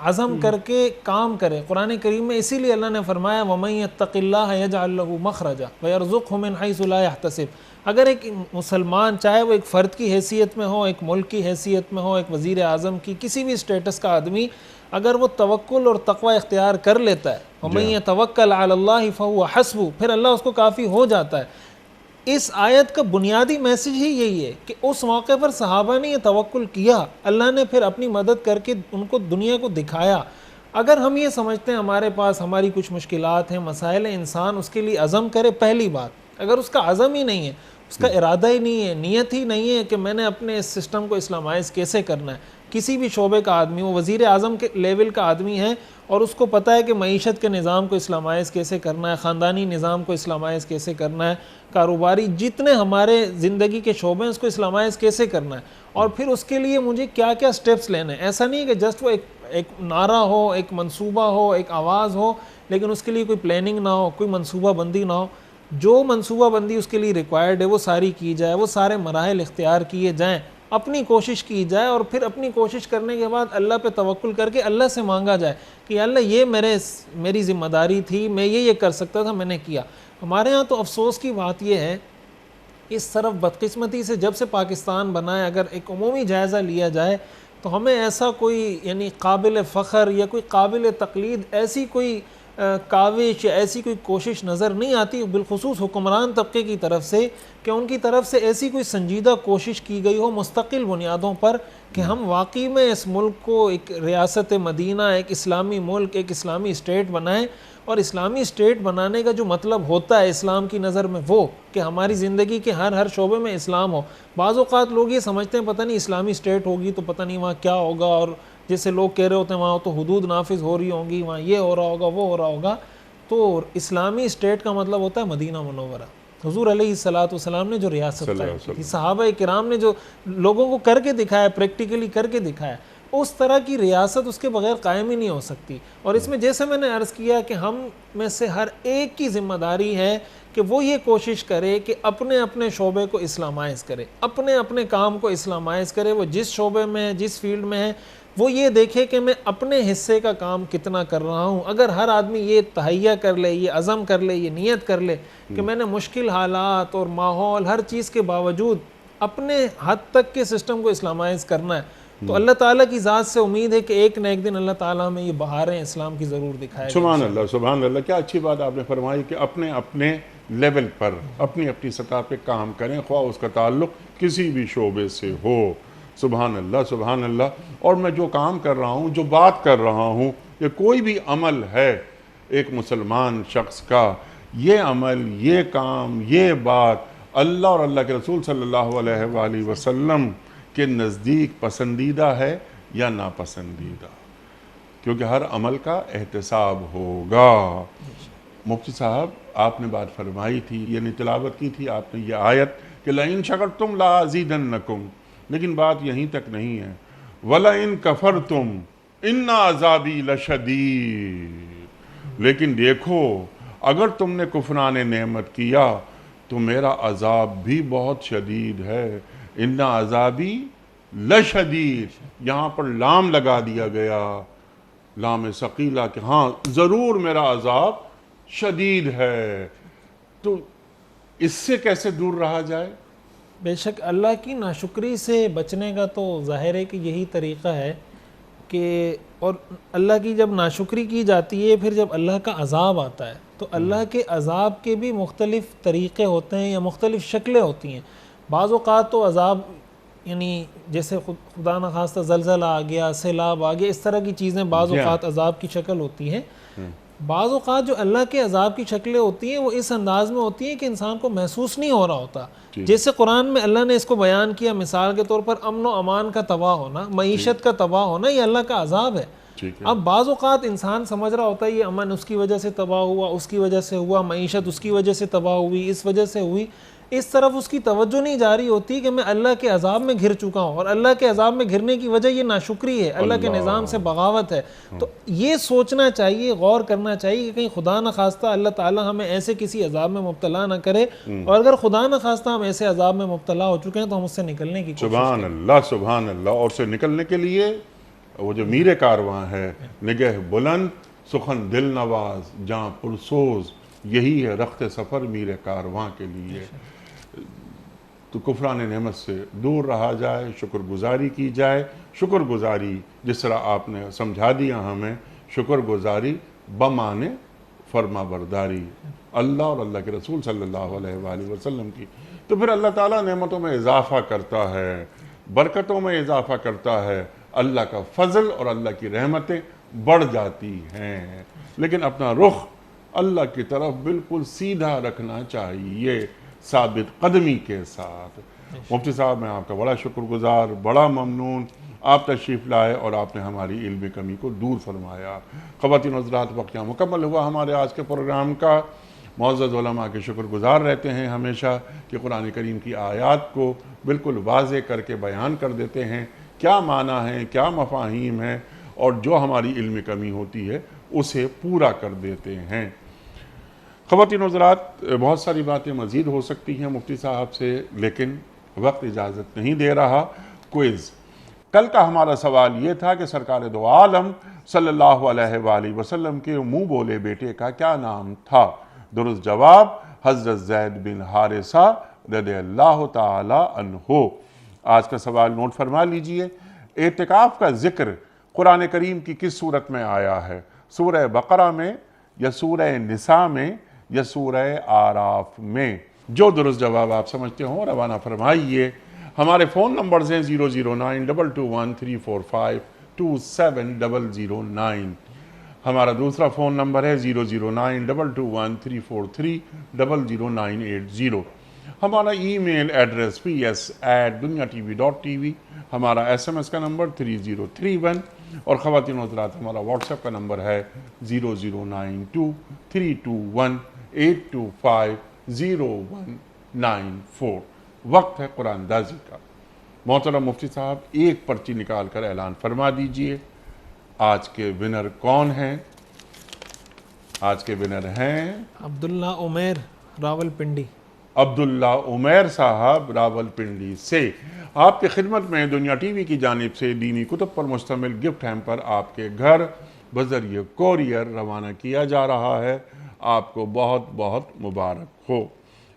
عزم کر کے کام کرے. قرآن کریم میں اسی لیے اللہ نے فرمایا وَمَن يَتَّقِ اللَّهَ يَجْعَلْ لَهُ مَخْرَجًا وَيَرْزُقْهُ مِنْ حَيْثُ لَا يَحْتَسِبُ. اگر ایک مسلمان چاہے وہ ایک فرد کی حیثیت میں ہو، ایک ملک کی حیثیت میں ہو، ایک وزیر اعظم کی، کسی بھی اسٹیٹس کا آدمی، اگر وہ توکل اور تقوی اختیار کر لیتا ہے وَمَن يَتَوَكَّلْ عَلَى اللَّهِ فَهُوَ حَسْبُهُ، پھر اللہ اس کو کافی ہو جاتا ہے. اس آیت کا بنیادی میسج ہی یہی ہے کہ اس موقع پر صحابہ نے یہ توکل کیا، اللہ نے پھر اپنی مدد کر کے ان کو دنیا کو دکھایا. اگر ہم یہ سمجھتے ہیں ہمارے پاس ہماری کچھ مشکلات ہیں، مسائل ہیں، انسان اس کے لیے عزم کرے. پہلی بات، اگر اس کا عزم ہی نہیں ہے، اس کا ارادہ ہی نہیں ہے، نیت ہی نہیں ہے کہ میں نے اپنے اس سسٹم کو اسلامائز کیسے کرنا ہے. کسی بھی شعبے کا آدمی، وہ وزیر اعظم کے لیول کا آدمی ہے اور اس کو پتہ ہے کہ معیشت کے نظام کو اسلامائز کیسے کرنا ہے، خاندانی نظام کو اسلامائز کیسے کرنا ہے، کاروباری جتنے ہمارے زندگی کے شعبے ہیں اس کو اسلامائز کیسے کرنا ہے، اور پھر اس کے لیے مجھے کیا کیا سٹیپس لینے ہیں. ایسا نہیں ہے کہ جسٹ وہ ایک نعرہ ہو، ایک منصوبہ ہو، ایک آواز ہو، لیکن اس کے لیے کوئی پلاننگ نہ ہو، کوئی منصوبہ بندی نہ ہو. جو منصوبہ بندی اس کے لیے ریکوائرڈ ہے وہ ساری کی جائے، وہ سارے مراحل اختیار کیے جائیں، اپنی کوشش کی جائے، اور پھر اپنی کوشش کرنے کے بعد اللہ پہ توکل کر کے اللہ سے مانگا جائے کہ اللہ یہ میری ذمہ داری تھی، میں یہ کر سکتا تھا، میں نے کیا. ہمارے ہاں تو افسوس کی بات یہ ہے، اس طرف بدقسمتی سے جب سے پاکستان بنا ہے، اگر ایک عمومی جائزہ لیا جائے تو ہمیں ایسا کوئی یعنی قابل فخر یا کوئی قابل تقلید ایسی کوئی کاوش یا ایسی کوئی کوشش نظر نہیں آتی، بالخصوص حکمران طبقے کی طرف سے، کہ ان کی طرف سے ایسی کوئی سنجیدہ کوشش کی گئی ہو مستقل بنیادوں پر کہ ہم واقعی میں اس ملک کو ایک ریاست مدینہ، ایک اسلامی ملک، ایک اسلامی اسٹیٹ بنائیں. اور اسلامی اسٹیٹ بنانے کا جو مطلب ہوتا ہے اسلام کی نظر میں وہ کہ ہماری زندگی کے ہر شعبے میں اسلام ہو. بعض اوقات لوگ یہ سمجھتے ہیں پتہ نہیں اسلامی اسٹیٹ ہوگی تو پتہ نہیں وہاں کیا ہوگا، اور جیسے لوگ کہہ رہے ہوتے ہیں وہاں تو حدود نافذ ہو رہی ہوں گی، وہاں یہ ہو رہا ہوگا، وہ ہو رہا ہوگا. تو اسلامی اسٹیٹ کا مطلب ہوتا ہے مدینہ منورہ. حضور علیہ السلام نے جو ریاست قائم کی تھی، صحابہ کرام نے جو لوگوں کو کر کے دکھایا، پریکٹیکلی کر کے دکھایا، اس طرح کی ریاست اس کے بغیر قائم ہی نہیں ہو سکتی. اور اس میں جیسے میں نے عرض کیا کہ ہم میں سے ہر ایک کی ذمہ داری ہے کہ وہ یہ کوشش کرے کہ اپنے اپنے شعبے کو اسلامائز کرے، اپنے اپنے کام کو اسلامائز کرے، وہ جس شعبے میں ہے، جس فیلڈ میں ہے. وہ یہ دیکھے کہ میں اپنے حصے کا کام کتنا کر رہا ہوں. اگر ہر آدمی یہ تہیہ کر لے, یہ عزم کر لے, یہ نیت کر لے کہ میں نے مشکل حالات اور ماحول ہر چیز کے باوجود اپنے حد تک کے سسٹم کو اسلامائز کرنا ہے, تو اللہ تعالیٰ کی ذات سے امید ہے کہ ایک نہ ایک دن اللہ تعالیٰ ہمیں یہ بہاریں اسلام کی ضرور دکھائے گا. سبحان اللہ, سبحان اللہ. کیا اچھی بات آپ نے فرمائی کہ اپنے اپنے لیول پر اپنی اپنی سطح پہ کام کریں, خواہ اس کا تعلق کسی بھی شعبے سے ہو. سبحان اللہ, سبحان اللہ. اور میں جو کام کر رہا ہوں, جو بات کر رہا ہوں, یہ کوئی بھی عمل ہے ایک مسلمان شخص کا, یہ عمل, یہ کام, یہ بات اللہ اور اللہ کے رسول صلی اللہ علیہ وآلہ وسلم کے نزدیک پسندیدہ ہے یا ناپسندیدہ, کیونکہ ہر عمل کا احتساب ہوگا. مفتی صاحب آپ نے بات فرمائی تھی, یعنی تلاوت کی تھی آپ نے یہ آیت کہ لَإِن شَكَرْتُمْ لَأَزِيدَنَّكُمْ, لیکن بات یہیں تک نہیں ہے. وَلَئِن كَفَرْتُمْ إِنَّ عَذَابِي لَشَدِيدٌ, لیکن دیکھو اگر تم نے کفران نعمت کیا تو میرا عذاب بھی بہت شدید ہے. ان عذابی لشدید, یہاں پر لام لگا دیا گیا, لام ثقیلہ, کہ ہاں ضرور میرا عذاب شدید ہے. تو اس سے کیسے دور رہا جائے؟ بے شک اللہ کی ناشکری سے بچنے کا تو ظاہر ہے کہ یہی طریقہ ہے کہ, اور اللہ کی جب ناشکری کی جاتی ہے, پھر جب اللہ کا عذاب آتا ہے تو اللہ کے عذاب کے بھی مختلف طریقے ہوتے ہیں یا مختلف شکلیں ہوتی ہیں. بعض اوقات تو عذاب یعنی جیسے خدا نخواستہ زلزلہ آ گیا, سیلاب آ گیا, اس طرح کی چیزیں بعض اوقات عذاب کی شکل ہوتی ہیں. بعض اوقات جو اللہ کے عذاب کی شکلیں ہوتی ہیں وہ اس انداز میں ہوتی ہیں کہ انسان کو محسوس نہیں ہو رہا ہوتا. جیسے قرآن میں اللہ نے اس کو بیان کیا مثال کے طور پر, امن و امان کا تباہ ہونا, معیشت کا تباہ ہونا, یہ اللہ کا عذاب ہے. اب بعض اوقات انسان سمجھ رہا ہوتا ہے یہ امن اس کی وجہ سے تباہ ہوا, اس کی وجہ سے ہوا, معیشت اس کی وجہ سے تباہ ہوئی, اس وجہ سے ہوئی, اس طرف اس کی توجہ نہیں جاری ہوتی کہ میں اللہ کے عذاب میں گھر چکا ہوں, اور اللہ کے عذاب میں گھرنے کی وجہ یہ ناشکری ہے, اللہ کے نظام سے بغاوت ہے. تو یہ سوچنا چاہیے, غور کرنا چاہیے کہ کہیں خدا نخواستہ اللہ تعالیٰ ہمیں ایسے کسی عذاب میں مبتلا نہ کرے, اور اگر خدا نخواستہ ہم ایسے عذاب میں مبتلا ہو چکے ہیں تو ہم اس سے نکلنے کی کوشش کریں. سبحان اللہ, سبحان اللہ. اور سے نکلنے کے لیے وہ جو میر کارواں ہے, نگہ بلند سخن دل نواز جاں پرسوز, یہی ہے رخت سفر میر کارواں کے لیے. تو کفران نعمت سے دور رہا جائے, شکر گزاری کی جائے. شکر گزاری جس طرح آپ نے سمجھا دیا ہمیں, شکر گزاری بمانے فرما برداری اللہ اور اللہ کے رسول صلی اللہ علیہ وآلہ وسلم کی. تو پھر اللہ تعالیٰ نعمتوں میں اضافہ کرتا ہے, برکتوں میں اضافہ کرتا ہے, اللہ کا فضل اور اللہ کی رحمتیں بڑھ جاتی ہیں. لیکن اپنا رخ اللہ کی طرف بالکل سیدھا رکھنا چاہیے, ثابت قدمی کے ساتھ. مفتی صاحب میں آپ کا بڑا شکر گزار, بڑا ممنون, آپ تشریف لائے اور آپ نے ہماری علمی کمی کو دور فرمایا. خواتین و حضرات, وقت یہاں مکمل ہوا ہمارے آج کے پروگرام کا. معزز علماء کے شکر گزار رہتے ہیں ہمیشہ کہ قرآن کریم کی آیات کو بالکل واضح کر کے بیان کر دیتے ہیں, کیا معنی ہے, کیا مفاہیم ہیں, اور جو ہماری علمی کمی ہوتی ہے اسے پورا کر دیتے ہیں. خواتین و حضرات, بہت ساری باتیں مزید ہو سکتی ہیں مفتی صاحب سے, لیکن وقت اجازت نہیں دے رہا. کوئز. کل کا ہمارا سوال یہ تھا کہ سرکار دو عالم صلی اللہ علیہ وآلہ وسلم کے منہ بولے بیٹے کا کیا نام تھا؟ درست جواب حضرت زید بن حارثہ رضی اللہ تعالی عنہ. آج کا سوال نوٹ فرما لیجئے. اعتکاف کا ذکر قرآن کریم کی کس صورت میں آیا ہے؟ سورہ بقرہ میں, یا سورہ نساء میں, یا سورہ آراف میں؟ جو درست جواب آپ سمجھتے ہوں روانہ فرمائیے. ہمارے فون نمبرز ہیں 0092213452709. ہمارا دوسرا فون نمبر ہے 009221343000980. ہمارا ای میل ایڈریس ps@duniatv.tv. ہمارا SMS کا نمبر 3031. اور خواتین و حضرات, ہمارا واٹس ایپ کا نمبر ہے 009232182509194. وقت ہے قرآن دازی کا. محترم مفتی صاحب, ایک پرچی نکال کر اعلان فرما دیجئے. آج کے ونر کون ہیں؟ آج کے ونر ہیں عبداللہ عمیر راول پنڈی. عبداللہ عمیر صاحب راولپنڈی سے۔ آپ کی خدمت میں دنیا ٹی وی کی جانب سے دینی کتب پر مشتمل گفٹ ہیمپر آپ کے گھر بذریعہ کوریئر روانہ کیا جا رہا ہے۔ آپ کو بہت بہت مبارک ہو۔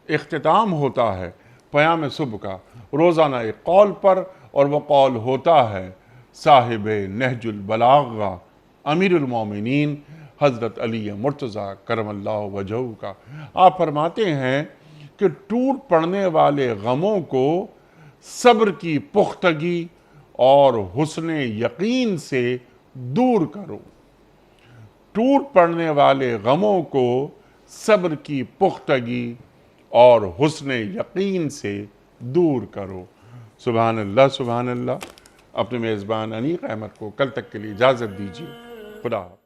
اختتام ہوتا ہے پیام صبح کا روزانہ ایک قول پر، اور وہ قول ہوتا ہے صاحب نہج البلاغہ امیر المومنین حضرت علی مرتضیٰ کرم اللہ وجہہ کا۔ آپ فرماتے ہیں کہ ٹوٹ پڑنے والے غموں کو صبر کی پختگی اور حسن یقین سے دور کرو۔ ٹوٹ پڑنے والے غموں کو صبر کی پختگی اور حسن یقین سے دور کرو۔ سبحان اللہ سبحان اللہ۔ اپنے میزبان انیق احمد کو کل تک کے لیے اجازت دیجیے۔ خدا حافظ۔